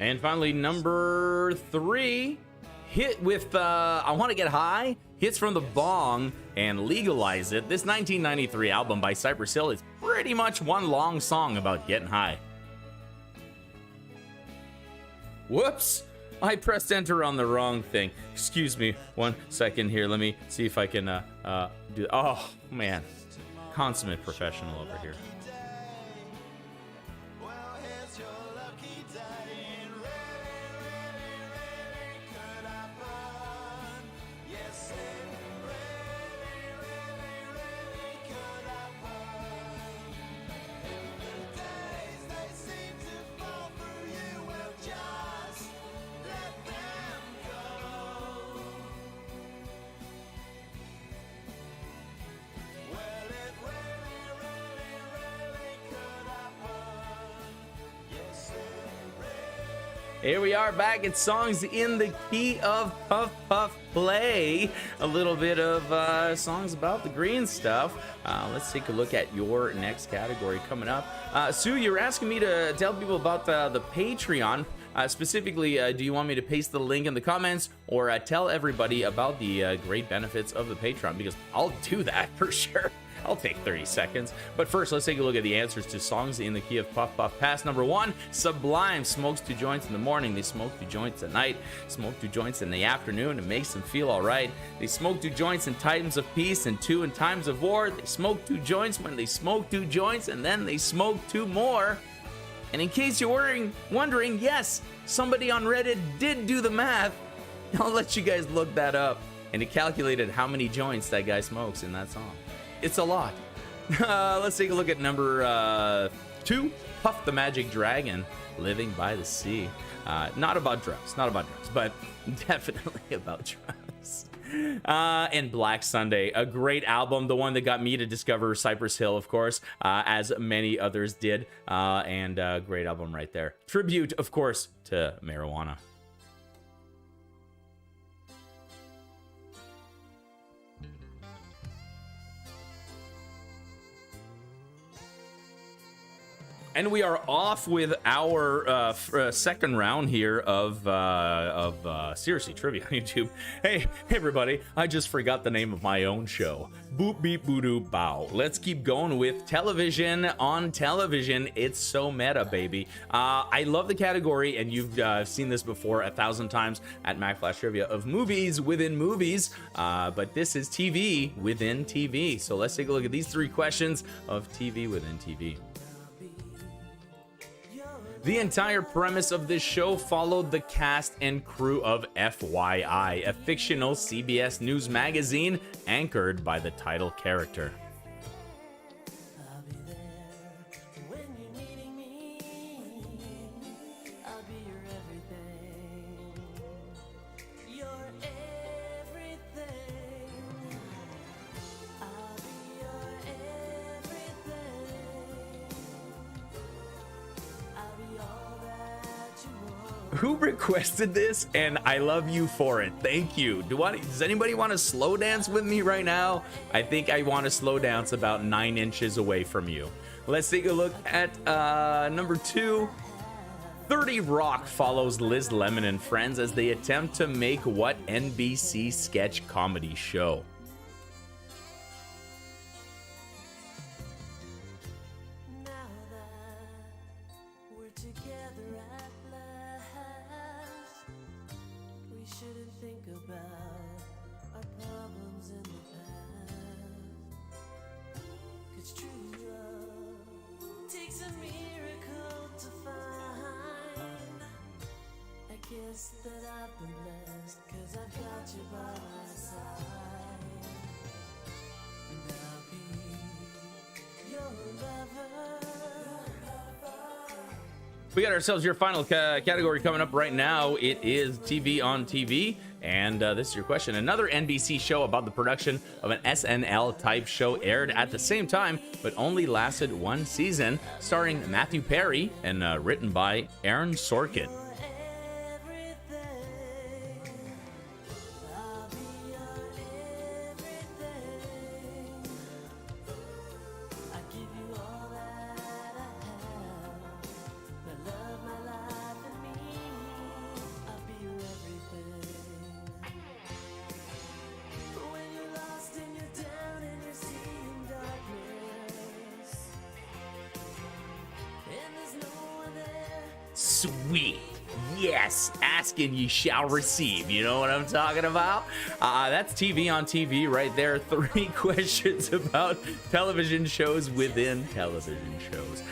Speaker 1: And finally, number 3, hit with I Want to Get High, Hits from the Bong, and Legalize It. This 1993 album by Cypress Hill is pretty much one long song about getting high. Whoops! I pressed enter on the wrong thing. Excuse me 1 second here. Let me see if I can do. Oh, man. Consummate professional over here. Here we are back at Songs in the Key of Puff Puff Play. A little bit of songs about the green stuff. Let's take a look at your next category coming up. Sue, you're asking me to tell people about the Patreon. Specifically, do you want me to paste the link in the comments or tell everybody about the great benefits of the Patreon? Because I'll do that for sure. I'll take 30 seconds. But first, let's take a look at the answers to Songs in the Key of Puff Puff Pass. Number 1, Sublime smokes 2 joints in the morning. They smoke 2 joints at night. Smoke 2 joints in the afternoon. It makes them feel all right. They smoke 2 joints in times of peace and 2 in times of war. They smoke 2 joints when they smoke 2 joints, and then they smoke 2 more. And in case you're wondering, yes, somebody on Reddit did do the math. I'll let you guys look that up. And it calculated how many joints that guy smokes in that song. It's a lot. Let's take a look at number 2, Puff the Magic Dragon, Living by the Sea. Not about drugs, but definitely about drugs. And Black Sunday, a great album, the one that got me to discover Cypress Hill, of course, as many others did, and great album right there. Tribute, of course, to marijuana. And we are off with our second round here of Seriously Trivia on YouTube. Hey, everybody, I just forgot the name of my own show. Boop, beep, boo, doo, bow. Let's keep going with television on television. It's so meta, baby. I love the category, and you've seen this before 1,000 times at Mack Flash Trivia, of movies within movies, but this is TV within TV. So let's take a look at these 3 questions of TV within TV. The entire premise of this show followed the cast and crew of FYI, a fictional CBS News magazine anchored by the title character.
Speaker 4: I'll be there when you're needing me. I'll be your everything. Your everything. I'll be your everything. I'll be all that you want.
Speaker 1: Who requested this? And I love you for it. Thank you. Does anybody want to slow dance with me right now? I think I want to slow dance about 9 inches away from you. Let's take a look at number 2. 30 Rock follows Liz Lemon and friends as they attempt to make what NBC sketch comedy show?
Speaker 4: Now that we're together at last, we shouldn't think about our problems in the past. 'Cause true love takes a miracle to find. I guess that I've been blessed 'cause I've got you by my side. And I'll be your lover.
Speaker 1: We got ourselves your final category coming up right now. It is TV on TV. And this is your question. Another NBC show about the production of an SNL type show aired at the same time, but only lasted 1 season, starring Matthew Perry and written by Aaron Sorkin.
Speaker 4: I'll be your everything. I give you all that I have. My love, my life, and me. I'll be your everything. When you're lost and you're down and you're seeing darkness, and there's no one there.
Speaker 1: Sweet. Yes, ask and ye shall receive. You know what I'm talking about? That's TV on TV right there. 3 questions about television shows within television shows.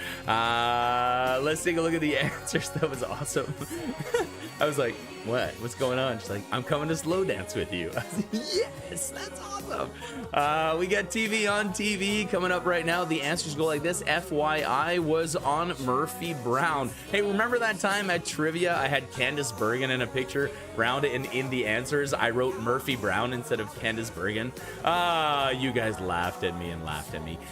Speaker 1: Let's take a look at the answers. That was awesome. I was like, what? What's going on? She's like, I'm coming to slow dance with you. I was like, yes, that's awesome. We got TV on TV coming up right now. The answers go like this. FYI was on Murphy Brown. Hey, remember that time at trivia I had Candace Bergen in a picture round and in the answers I wrote Murphy Brown instead of Candace Bergen? You guys laughed at me.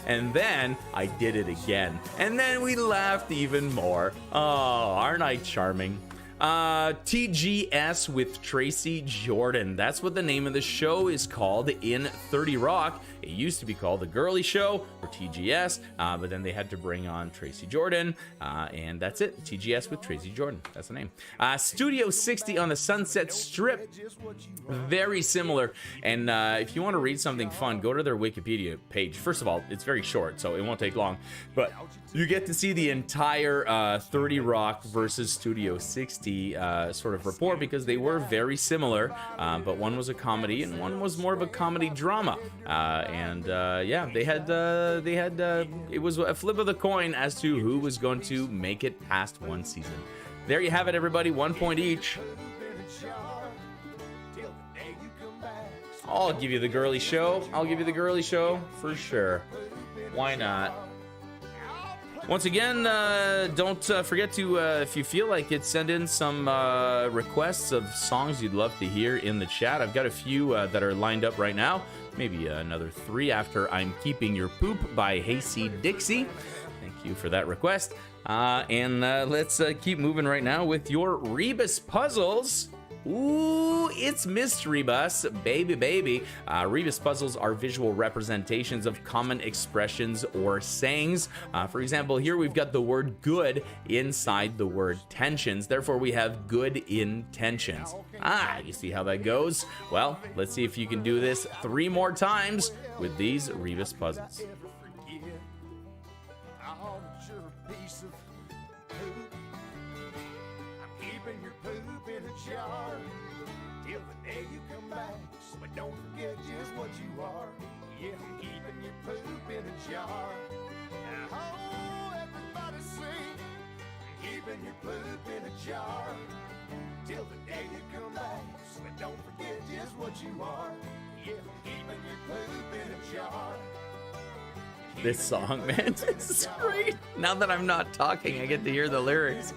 Speaker 1: And then I did it again. And then we laughed even more. Oh, aren't I charming? TGS with Tracy Jordan. That's what the name of the show is called in 30 Rock. It used to be called The Girly Show, or TGS, but then they had to bring on Tracy Jordan, and that's it. TGS with Tracy Jordan. That's the name. Studio 60 on the Sunset Strip. Very similar. And if you want to read something fun, go to their Wikipedia page. First of all, it's very short, so it won't take long. But you get to see the entire 30 Rock versus Studio 60 sort of report, because they were very similar, but one was a comedy and one was more of a comedy drama. Yeah, they had it was a flip of the coin as to who was going to make it past one season. There you have it, everybody. 1 point each. I'll give you the girly show. I'll give you the girly show for sure. Why not? Once again, don't forget to, if you feel like it, send in some requests of songs you'd love to hear in the chat. I've got a few that are lined up right now. Maybe another 3 after I'm Keeping Your Poop by Hasty Dixie. Thank you for that request. Let's keep moving right now with your Rebus puzzles. Ooh, it's Mystery Bus, baby. Rebus puzzles are visual representations of common expressions or sayings. For example, here we've got the word good inside the word tensions. Therefore, we have good intentions. You see how that goes? Well, let's see if you can do this 3 more times with these Rebus puzzles.
Speaker 4: Jar till the day you come back, so don't forget just what you are. Yeah, I'm keeping your poop in a jar. Oh, everybody sing, I'm keeping your poop in a jar till the day you come back, so don't forget just what you are. Yeah, I'm keeping your poop in a jar.
Speaker 1: This song, man, this is great. Now that I'm not talking, I get to hear the lyrics.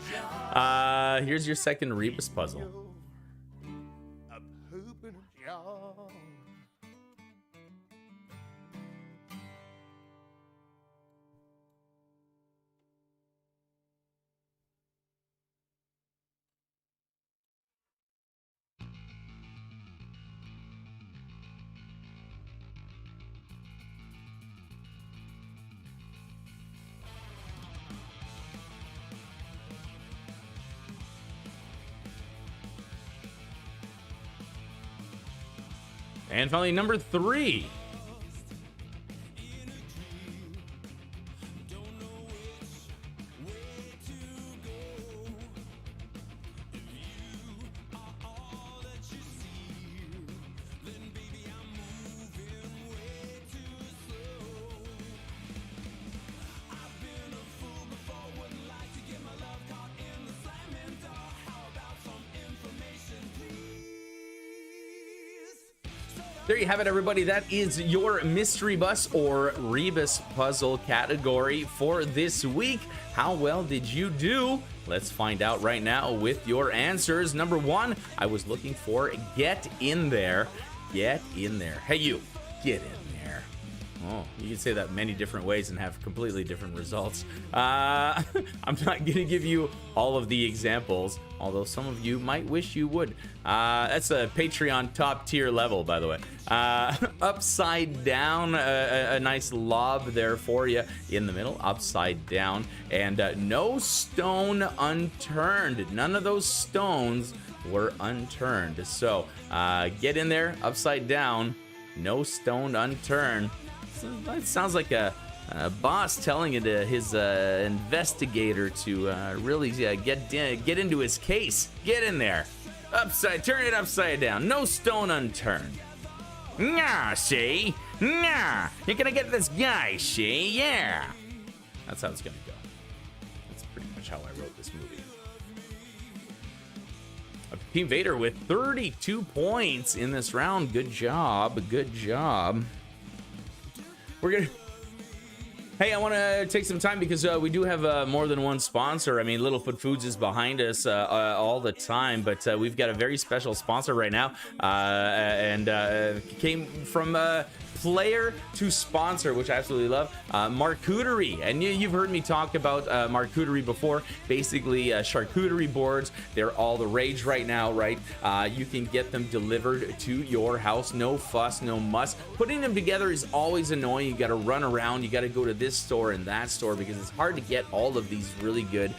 Speaker 1: Here's your second Rebus puzzle.
Speaker 4: A poop in a jar.
Speaker 1: And finally, number 3. There you have it, everybody. That is your Mystery Bus or Rebus puzzle category for this week. How well did you do? Let's find out right now with your answers. Number 1, I was looking for Get In There. Get in there. Hey, you. Get in there. Oh, you can say that many different ways and have completely different results. I'm not going to give you all of the examples, although some of you might wish you would. That's a Patreon top tier level, by the way. Upside down, a nice lob there for you in the middle, upside down, and no stone unturned. None of those stones were unturned. So get in there, upside down, no stone unturned. That sounds like a boss telling his investigator to really get into his case. Get in there, turn it upside down, no stone unturned. Nah, see? Nah, you're gonna get this guy, see? Yeah. That's how it's gonna go. That's pretty much how I wrote this movie. Team Vader with 32 points in this round. Good job. Good job. We're gonna Hey, I want to take some time because we do have more than one sponsor. I mean, Littlefoot Foods is behind us all the time, but we've got a very special sponsor right now, and came from player to sponsor, which I absolutely love. Marcuterie, and you've heard me talk about Marcuterie before. Basically, charcuterie boards. They're all the rage right now, right? You can get them delivered to your house. No fuss, no muss. Putting them together is always annoying. You got to run around. You got to go to this store and that store because it's hard to get all of these really good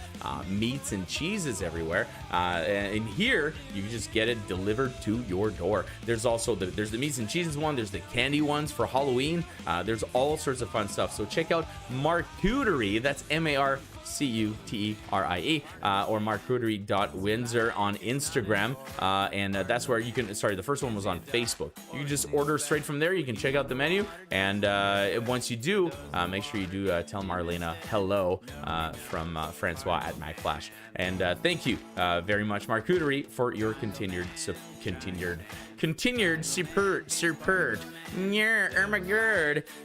Speaker 1: meats and cheeses everywhere. And here, you just get it delivered to your door. There's also there's the meats and cheeses one. There's the candy ones for Halloween. There's all sorts of fun stuff. So check out Marcuterie. That's Marcuterie, or marcuterie.windsor on Instagram, and that's where you can. Sorry, the first one was on Facebook. You can just order straight from there. You can check out the menu, and once you do, make sure you do tell Marlena hello from Francois at Mack Flash. And thank you very much, Marcuterie, for your continued superb.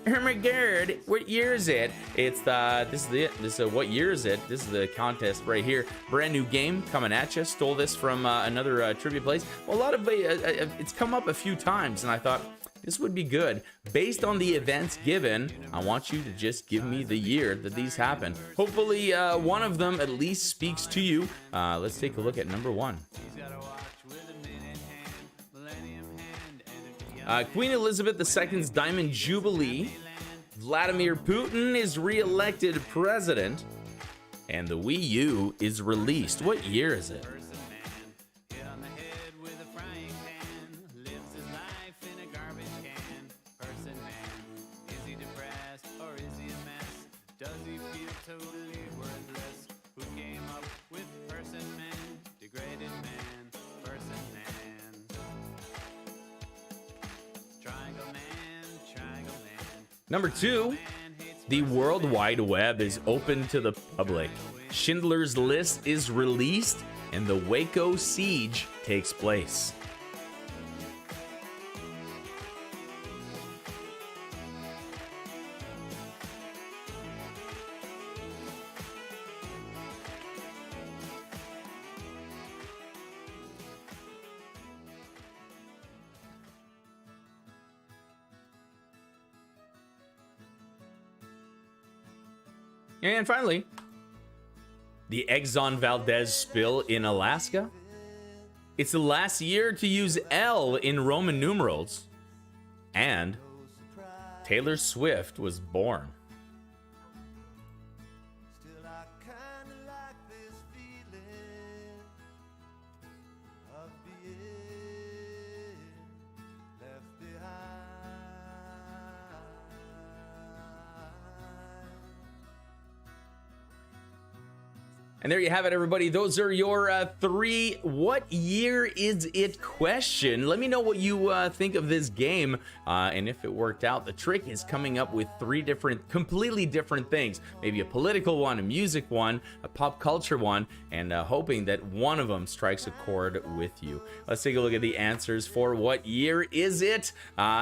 Speaker 1: Oh my god, what year is it? It's what year is it? This is the contest right here. Brand new game coming at you. Stole this from another trivia place. Well, a lot of it's come up a few times, and I thought this would be good. Based on the events given, I want you to just give me the year that these happened. Hopefully, one of them at least speaks to you. Let's take a look at number one. Queen Elizabeth II's Diamond Jubilee. Vladimir Putin is re-elected president. And the Wii U is released. What year is it? Number two, the World Wide Web is open to the public. Schindler's List is released, and the Waco siege takes place. And finally, the Exxon Valdez spill in Alaska. It's the last year to use L in Roman numerals. And Taylor Swift was born.
Speaker 4: Still, I kinda like this feeling of being left behind.
Speaker 1: And there you have it, everybody. Those are your three "What year is it?" question. Let me know what you think of this game, and if it worked out. The trick is coming up with three completely different things. Maybe a political one, a music one, a pop culture one, and hoping that one of them strikes a chord with you. Let's take a look at the answers for "What year is it?"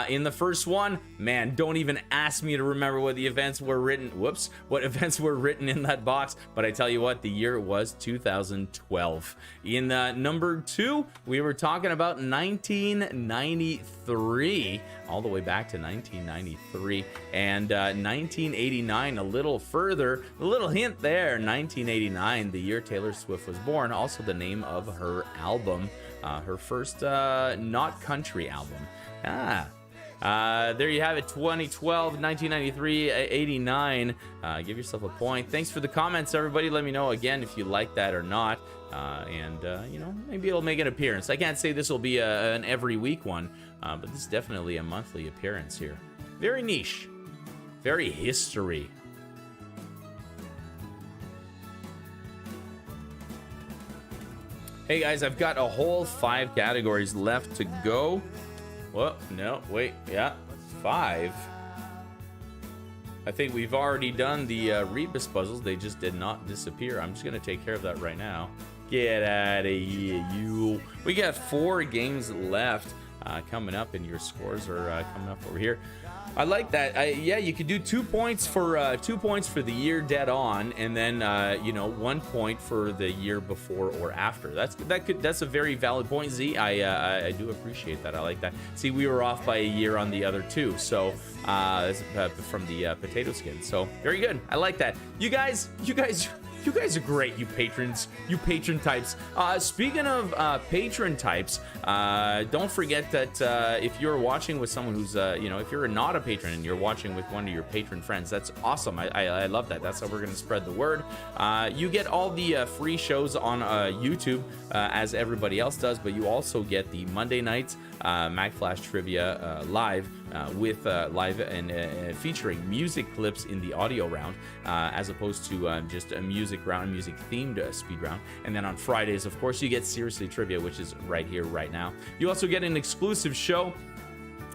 Speaker 1: In the first one, man, don't even ask me to remember what the events were written. Whoops, what events were written in that box. But I tell you what, the year was 2012. In number two, we were talking about 1993, all the way back to 1993, and 1989, a little further, a little hint there, 1989, the year Taylor Swift was born, also the name of her album, her first not country album. There you have it, 2012, 1993, 89. Give yourself a point. Thanks for the comments, everybody. Let me know again if you like that or not. And maybe it'll make an appearance. I can't say this will be an every week one, but this is definitely a monthly appearance here. Very niche, very history. Hey guys, I've got a whole 5 categories left to go. Well, no, wait, yeah, 5. I think we've already done the Rebus puzzles. They just did not disappear. I'm just gonna take care of that right now. Get out of here, you. We got 4 games left coming up, and your scores are coming up over here. I like that. Yeah, you could do 2 points for the year dead on, and then 1 point for the year before or after. That's a very valid point, Z. I do appreciate that. I like that. See, we were off by a year on the other two, so from the potato skin. So very good. I like that. You guys are great, you patrons, you patron types. Speaking of patron types, don't forget that if you're watching with someone who's, if you're not a patron and you're watching with one of your patron friends, that's awesome. I love that. That's how we're going to spread the word. You get all the free shows on YouTube as everybody else does, but you also get the Monday nights Mack Flash Trivia live with live and featuring music clips in the audio round as opposed to just a music round, music themed speed round. And then on Fridays, of course, you get Seriously Trivia, which is right here, right now. You also get an exclusive show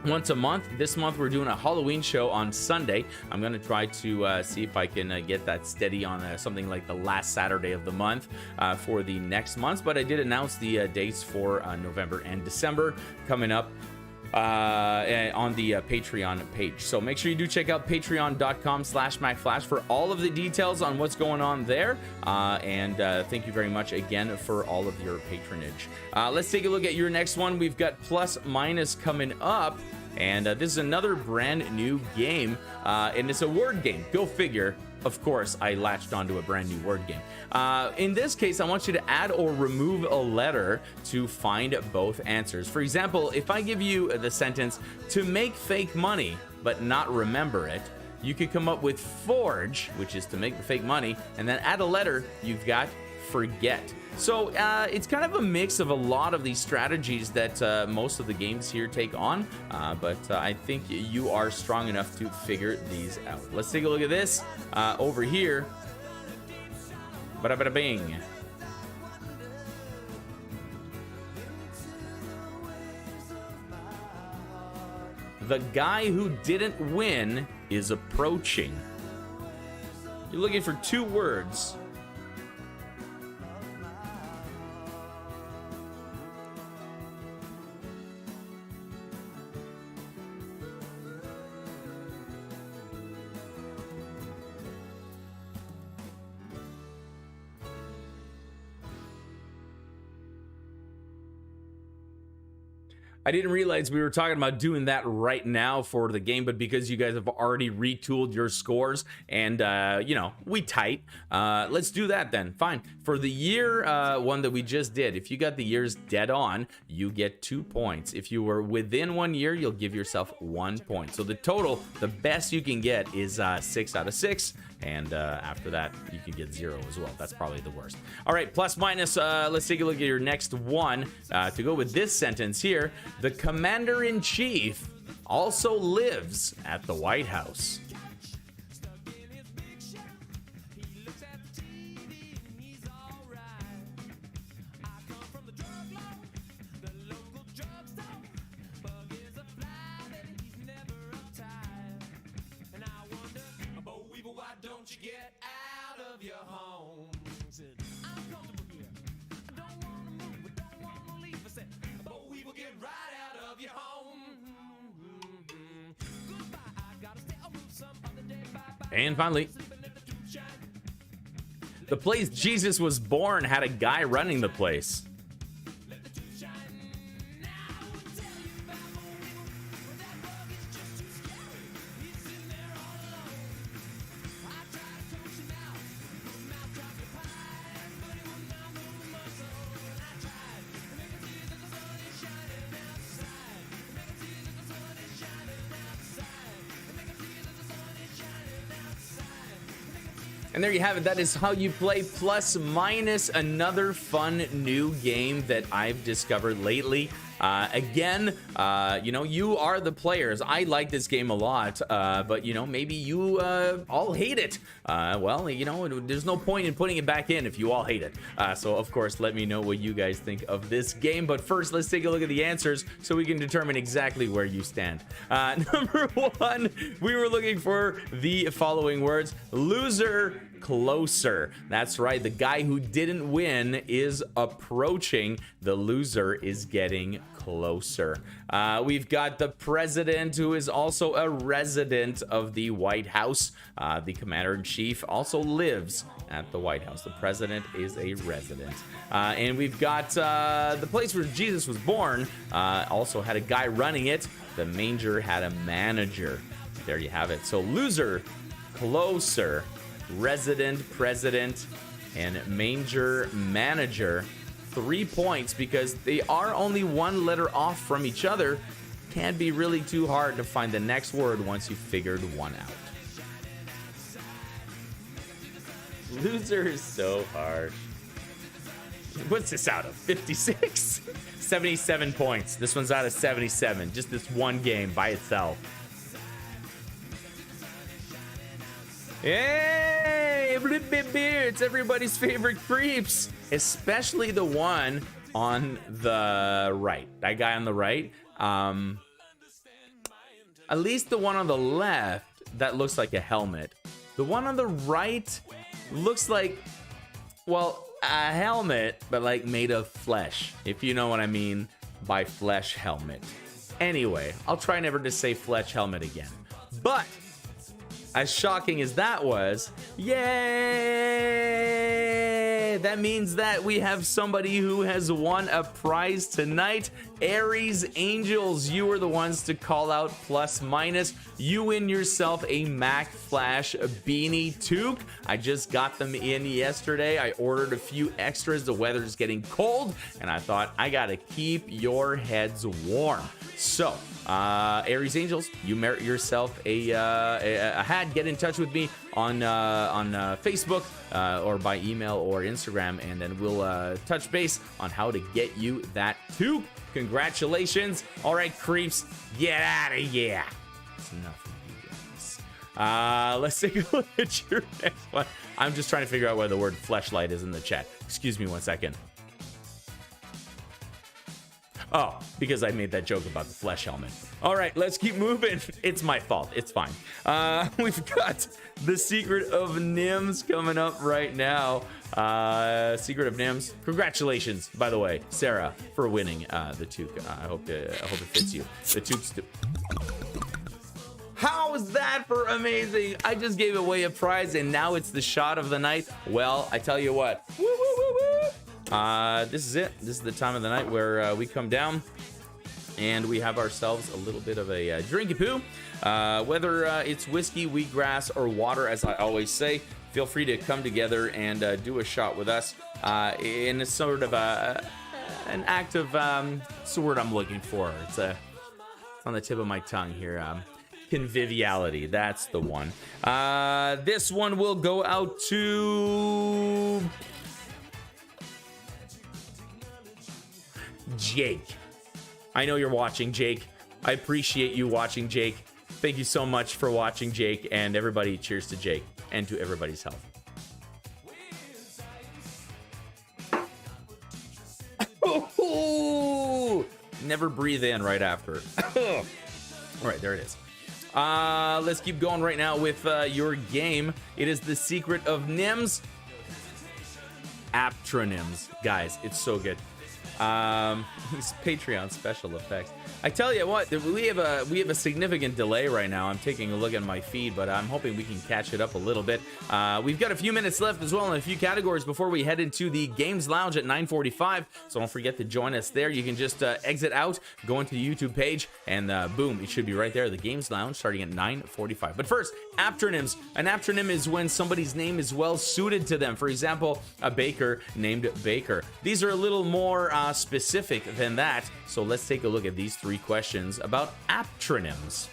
Speaker 1: once a month. This month we're doing a Halloween show on Sunday. I'm going to try to see if I can get that steady on something like the last Saturday of the month for the next month. But I did announce the dates for November and December coming up on the Patreon page. So make sure you do check out patreon.com/MackFlash for all of the details on what's going on there. And thank you very much again for all of your patronage. Let's take a look at your next one. We've got Plus Minus coming up. And this is another brand new game. And it's a word game. Go figure. Of course, I latched onto a brand new word game. In this case, I want you to add or remove a letter to find both answers. For example, if I give you the sentence, to make fake money, but not remember it, you could come up with forge, which is to make the fake money, and then add a letter, you've got forget. So it's kind of a mix of a lot of these strategies that most of the games here take on, but I think you are strong enough to figure these out. Let's take a look at this over here. Bada bada bing. The guy who didn't win is approaching. You're looking for 2 words. I didn't realize we were talking about doing that right now for the game, but because you guys have already retooled your scores and, we tight, let's do that then. Fine. For the year one that we just did, if you got the years dead on, you get 2 points. If you were within 1 year, you'll give yourself 1 point. So the total, the best you can get is 6 out of 6. And after that, you can get 0 as well. That's probably the worst. All right, plus minus, let's take a look at your next one. To go with this sentence here, the commander-in-chief also lives at the White House. And finally, the place Jesus was born had a guy running the place. And there you have it. That is how you play Plus Minus, another fun new game that I've discovered lately. Again, you are the players. I like this game a lot, but, maybe you all hate it. Well, there's no point in putting it back in if you all hate it. So, of course, let me know what you guys think of this game. But first, let's take a look at the answers so we can determine exactly where you stand. Number 1, we were looking for the following words: loser, closer. That's right. The guy who didn't win is approaching. The loser is getting closer. We've got the president, who is also a resident of the White House. The commander-in-chief also lives at the White House. The president is a resident. And we've got the place where Jesus was born also had a guy running it. The manger had a manager. There you have it. So loser, closer, resident, president, and manger manager. 3 points because they are only one letter off from each other. Can be really too hard to find the next word once you figured one out. Loser is so hard. What's this out of? 56? 77 points. This one's out of 77. Just this one game by itself. Hey, it's everybody's favorite creeps, especially the one on the right. That guy on the right. At least the one on the left, that looks like a helmet. The one on the right looks like, well, a helmet, but like made of flesh, if you know what I mean by flesh helmet. Anyway, I'll try never to say flesh helmet again. But as shocking as that was, yay! That means that we have somebody who has won a prize tonight. Aries Angels, you are the ones to call out plus minus. You win yourself a Mack Flash beanie toque. I just got them in yesterday. I ordered a few extras. The weather's getting cold, and I thought I gotta keep your heads warm. So, Aries Angels, you merit yourself a hat. Get in touch with me on Facebook or by email or Instagram, and then we'll touch base on how to get you that toque. Congratulations. All right, creeps, get out of here. It's enough of you guys. Let's take a look at your next one. I'm just trying to figure out where the word fleshlight is in the chat. Excuse me 1 second. Oh, because I made that joke about the flesh helmet. All right, let's keep moving. It's my fault. It's fine. We've got the Secret of Nims coming up right now. Secret of Nims. Congratulations, by the way, Sarah, for winning the toque. I hope it fits you. The toque's. How is that for amazing? I just gave away a prize, and now it's the shot of the night. Well, I tell you what. Woo, woo, woo, woo. This is it. This is the time of the night where we come down and we have ourselves a little bit of a drinky poo. Whether it's whiskey, wheatgrass, or water, as I always say, feel free to come together and do a shot with us in a sort of an act of, what's the word I'm looking for? It's on the tip of my tongue here. Conviviality, that's the one. This one will go out to Jake. I know you're watching, Jake. I appreciate you watching, Jake. Thank you so much for watching, Jake. And everybody, cheers to Jake and to everybody's health. Never breathe in right after. All right, there it is. Let's keep going right now with your game. It is the Secret of Nims. Aptronyms. Guys, it's so good. These Patreon special effects. I tell you what, we have a significant delay right now. I'm taking a look at my feed, but I'm hoping we can catch it up a little bit. We've got a few minutes left as well in a few categories before we head into the Games Lounge at 9:45. So don't forget to join us there. You can just exit out, go into the YouTube page, and boom, it should be right there. The Games Lounge starting at 9:45. But first, aptronyms. An aptronym is when somebody's name is well suited to them. For example, a baker named Baker. These are a little more specific than that. So let's take a look at these 3 questions about aptronyms.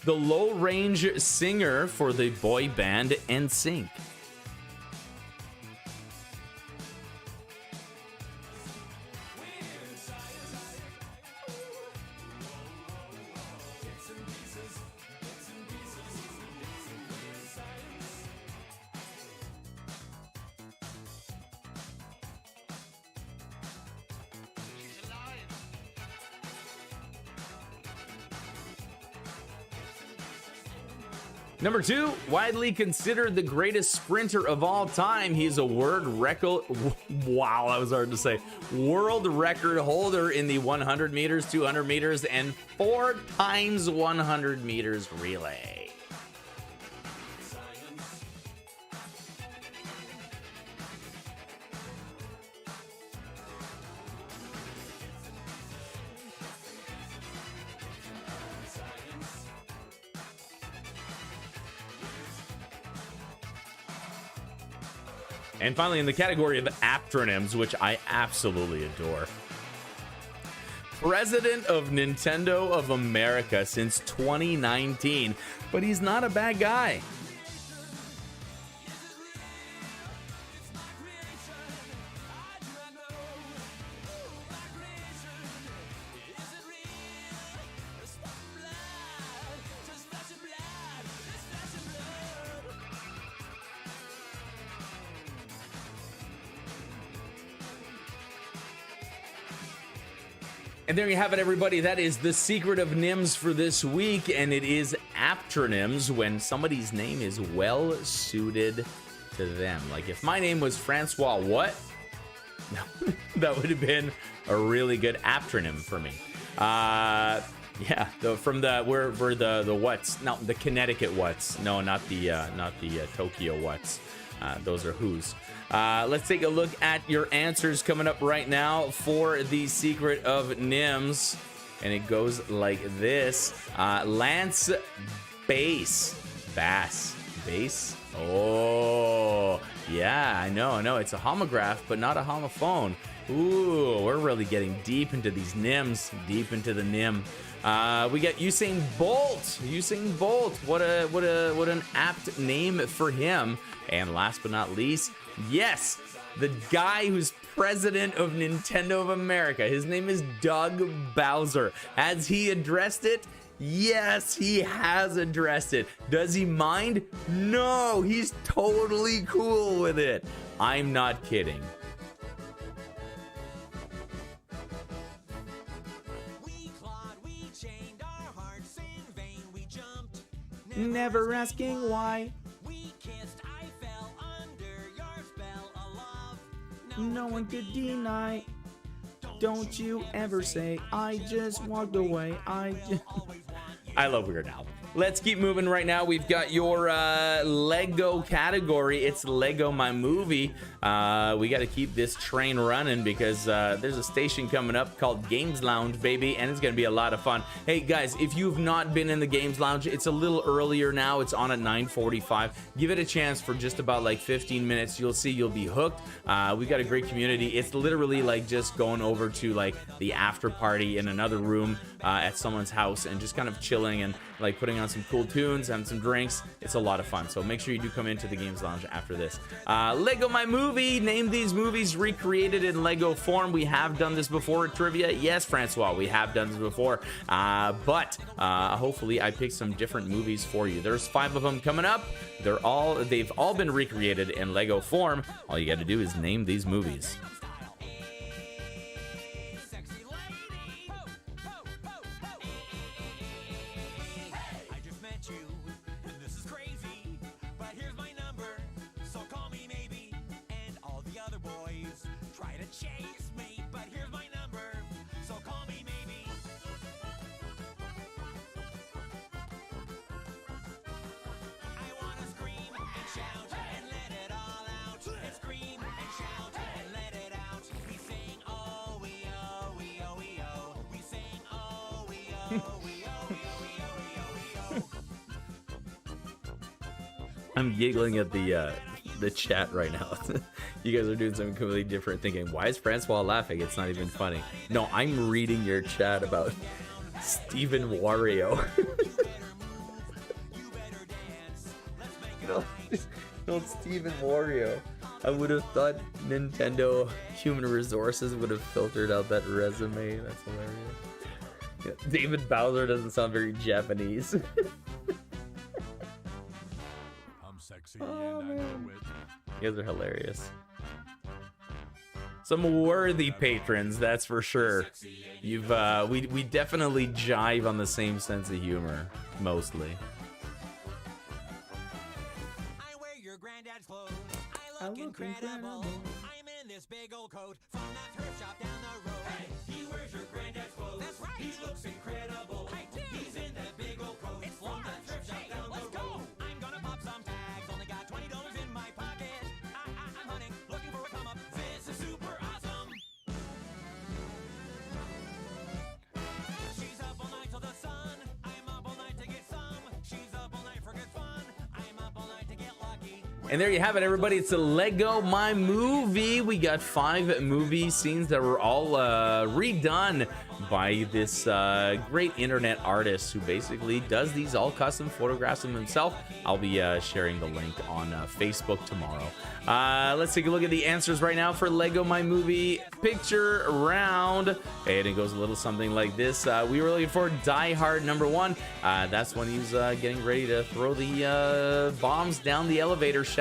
Speaker 1: The low-range singer for the boy band NSYNC. Number 2, widely considered the greatest sprinter of all time. He's a world record, wow, that was hard to say, world record holder in the 100 meters, 200 meters, and 4 times 100 meters relay. And finally, in the category of acronyms, which I absolutely adore, President of Nintendo of America since 2019, but he's not a bad guy. And there you have it, everybody. That is the secret of NIMS for this week, and it is aptronyms, when somebody's name is well suited to them. Like if my name was Francois what? That would have been a really good aptronym for me. Yeah, from the where the what's, no, the Connecticut what's, no, not the Tokyo what's. Those are who's. Let's take a look at your answers coming up right now for the secret of NIMS. And it goes like this. Lance Bass. Oh, yeah, I know. It's a homograph, but not a homophone. Ooh, we're really getting deep into these NIMS, deep into the NIM. We got Usain Bolt. What an apt name for him. And last but not least, yes, the guy who's president of Nintendo of America. His name is Doug Bowser. Has he addressed it? Yes, he has addressed it. Does he mind? No, he's totally cool with it. I'm not kidding. Never asking why.
Speaker 4: We kissed, I fell under your spell of love.
Speaker 1: No one could deny. Don't you ever say I just walked away. I love Weird Al. Let's keep moving right now. We've got your Lego category. It's Lego My Movie. We got to keep this train running because there's a station coming up called Games Lounge, baby, and it's going to be a lot of fun. Hey, guys, if you've not been in the Games Lounge, it's a little earlier now. It's on at 9:45. Give it a chance for just about like 15 minutes. You'll see you'll be hooked. We got a great community. It's literally like just going over to like the after party in another room at someone's house and just kind of chilling and like putting on some cool tunes, having some drinks. It's a lot of fun. So make sure you do come into the Games Lounge after this. Lego My Movie. Name these movies recreated in Lego form. We have done this before at trivia. Yes, Francois, we have done this before. But hopefully I picked some different movies for you. There's 5 of them coming up. They've all been recreated in Lego form. All you got to do is name these movies. I'm giggling at the chat right now. You guys are doing something completely different, thinking, why is Francois laughing? It's not even funny. No, I'm reading your chat about Steven Wario. No, Steven Wario. I would have thought Nintendo Human Resources would have filtered out that resume. That's hilarious. Yeah, David Bowser doesn't sound very Japanese. Oh, man. You guys are hilarious. Some worthy patrons, that's for sure. You've we definitely jive on the same sense of humor, mostly.
Speaker 5: clothes. I look incredible. I'm in this big old coat from that thrift shop down the road. Hey, he wears your granddad's clothes. That's right. He looks incredible. I do. He's in that big old coat. It's from that thrift shop down the road. Let's go. I'm gonna pop some tags. Only got $20 in my pocket. I'm hunting, looking for a come up. This is super awesome. She's up all night till the sun. I'm up all night to get some. She's up all night for good fun. I'm up all night to get lucky.
Speaker 1: And there you have it, everybody. It's a Lego My Movie. We got 5 movie scenes that were all redone by this great internet artist who basically does these all custom photographs of himself. I'll be sharing the link on Facebook tomorrow. Let's take a look at the answers right now for Lego My Movie picture round. And it goes a little something like this. We were looking for Die Hard number 1. That's when he was getting ready to throw the bombs down the elevator shaft.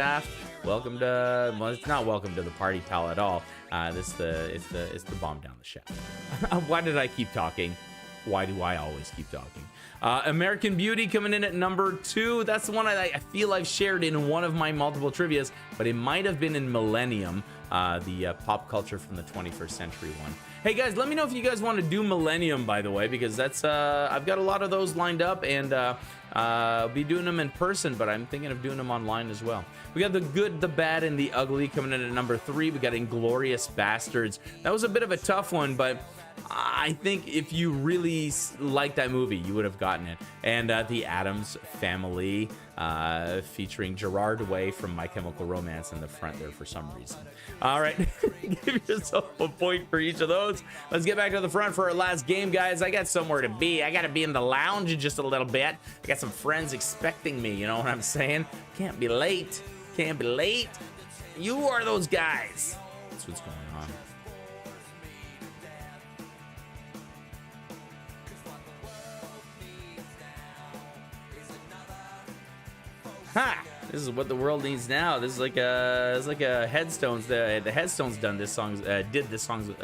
Speaker 1: Welcome to, well, it's not welcome to the party, pal, at all. It's the bomb down the shaft. Why did I keep talking? Why do I always keep talking? American Beauty coming in at number 2. That's the one I feel I've shared in one of my multiple trivias, but it might have been in Millennium, the pop culture from the 21st century one. Hey guys, let me know if you guys want to do Millennium, by the way, because that's I've got a lot of those lined up, and I'll be doing them in person, but I'm thinking of doing them online as well. We got The Good, the Bad, and the Ugly coming in at number 3. We got Inglourious Bastards. That was a bit of a tough one, but I think if you really like that movie, you would have gotten it. And The Addams Family, featuring Gerard Way from My Chemical Romance in the front there for some reason. All right, give yourself a point for each of those. Let's get back to the front for our last game, guys. I got somewhere to be. I got to be in the lounge in just a little bit. I got some friends expecting me, you know what I'm saying? Can't be late. Can't be late. You are those guys. That's what's going on. Ha! This is what the world needs now. This is like a Headstones. The Headstones done this song. Did this song.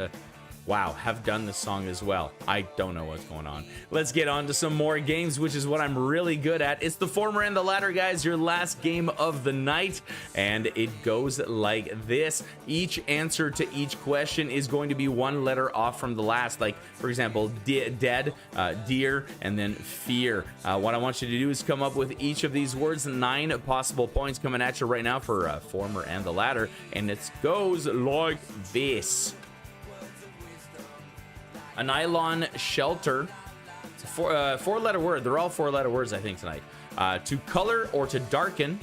Speaker 1: Wow, have done this song as well. I don't know what's going on. Let's get on to some more games, which is what I'm really good at. It's the former and the latter, guys. Your last game of the night, and it goes like this. Each answer to each question is going to be one letter off from the last. Like, for example, dead, dear, and then fear. What I want you to do is come up with each of these words. 9 possible points coming at you right now for former and the latter, and it goes like this. A nylon shelter. It's a four-letter word. They're all 4-letter words, I think, tonight. To color or to darken.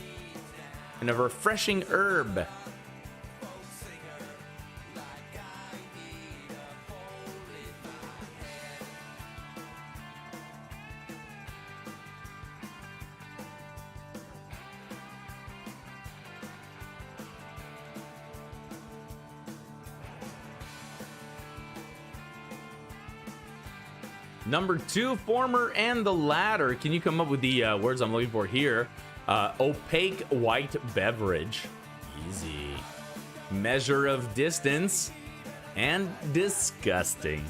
Speaker 1: And a refreshing herb. Number 2, former and the latter. Can you come up with the words I'm looking for here? Opaque white beverage. Easy. Measure of distance. And disgusting.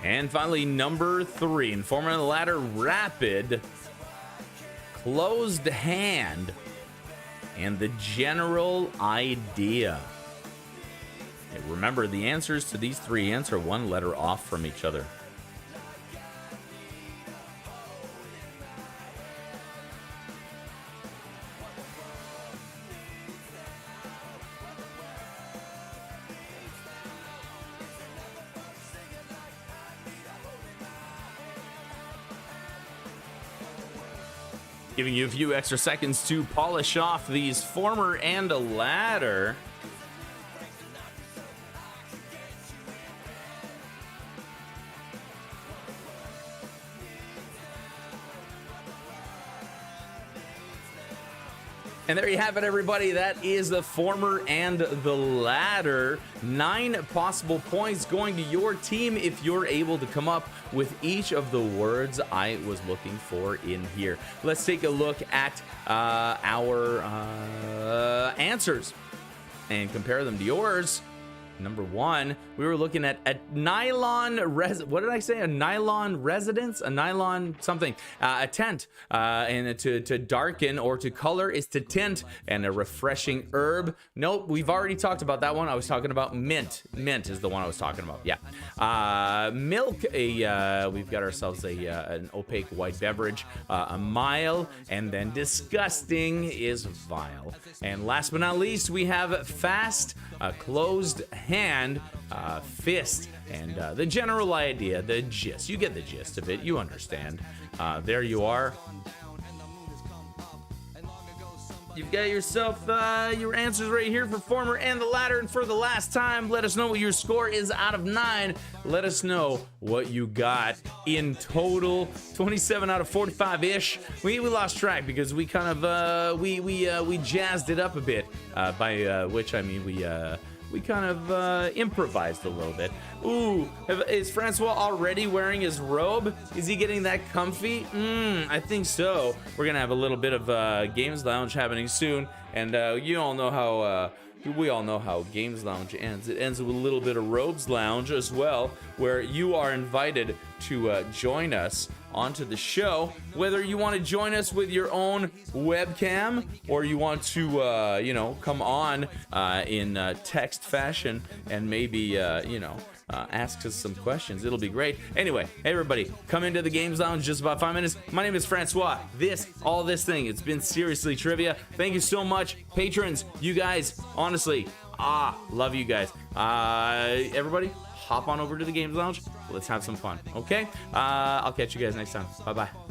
Speaker 1: And finally, number 3, in former and the latter, rapid, closed hand, and the general idea. Okay, remember, the answers to these 3 answer 1 letter off from each other. Giving you a few extra seconds to polish off these former and a latter. And there you have it, everybody. That is the former and the latter. 9 possible points going to your team if you're able to come up with each of the words I was looking for in here. Let's take a look at our answers and compare them to yours. Number 1, we were looking at a nylon what did I say? A nylon residence? A nylon something. A tent. And to darken or to color is to tint. And a refreshing herb. Nope, we've already talked about that one. I was talking about mint. Mint is the one I was talking about. Yeah. Milk. We've got ourselves an opaque white beverage. A mile. And then disgusting is vile. And last but not least, we have fast. A closed hand, fist, and the general idea, the gist. You get the gist of it. You understand. There you are. You've got yourself your answers right here for former and the latter. And for the last time, let us know what your score is out of 9. Let us know what you got in total. 27 out of 45-ish. We lost track because we kind of we jazzed it up a bit. By which I mean we kind of improvised a little bit. Ooh, is Francois already wearing his robe? Is he getting that comfy? I think so. We're gonna have a little bit of Games Lounge happening soon, and you all know how we all know how Games Lounge ends. It ends with a little bit of Robes Lounge as well, where you are invited to join us onto the show, whether you want to join us with your own webcam or you want to come on in text fashion and maybe ask us some questions. It'll be great. Anyway, hey everybody, come into the Games Lounge just about 5 minutes. My name is Francois. All this thing, it's been Seriously Trivia. Thank you so much, patrons. You guys, honestly, love you guys. Everybody, hop on over to the Games Lounge. Let's have some fun, okay? I'll catch you guys next time. Bye-bye.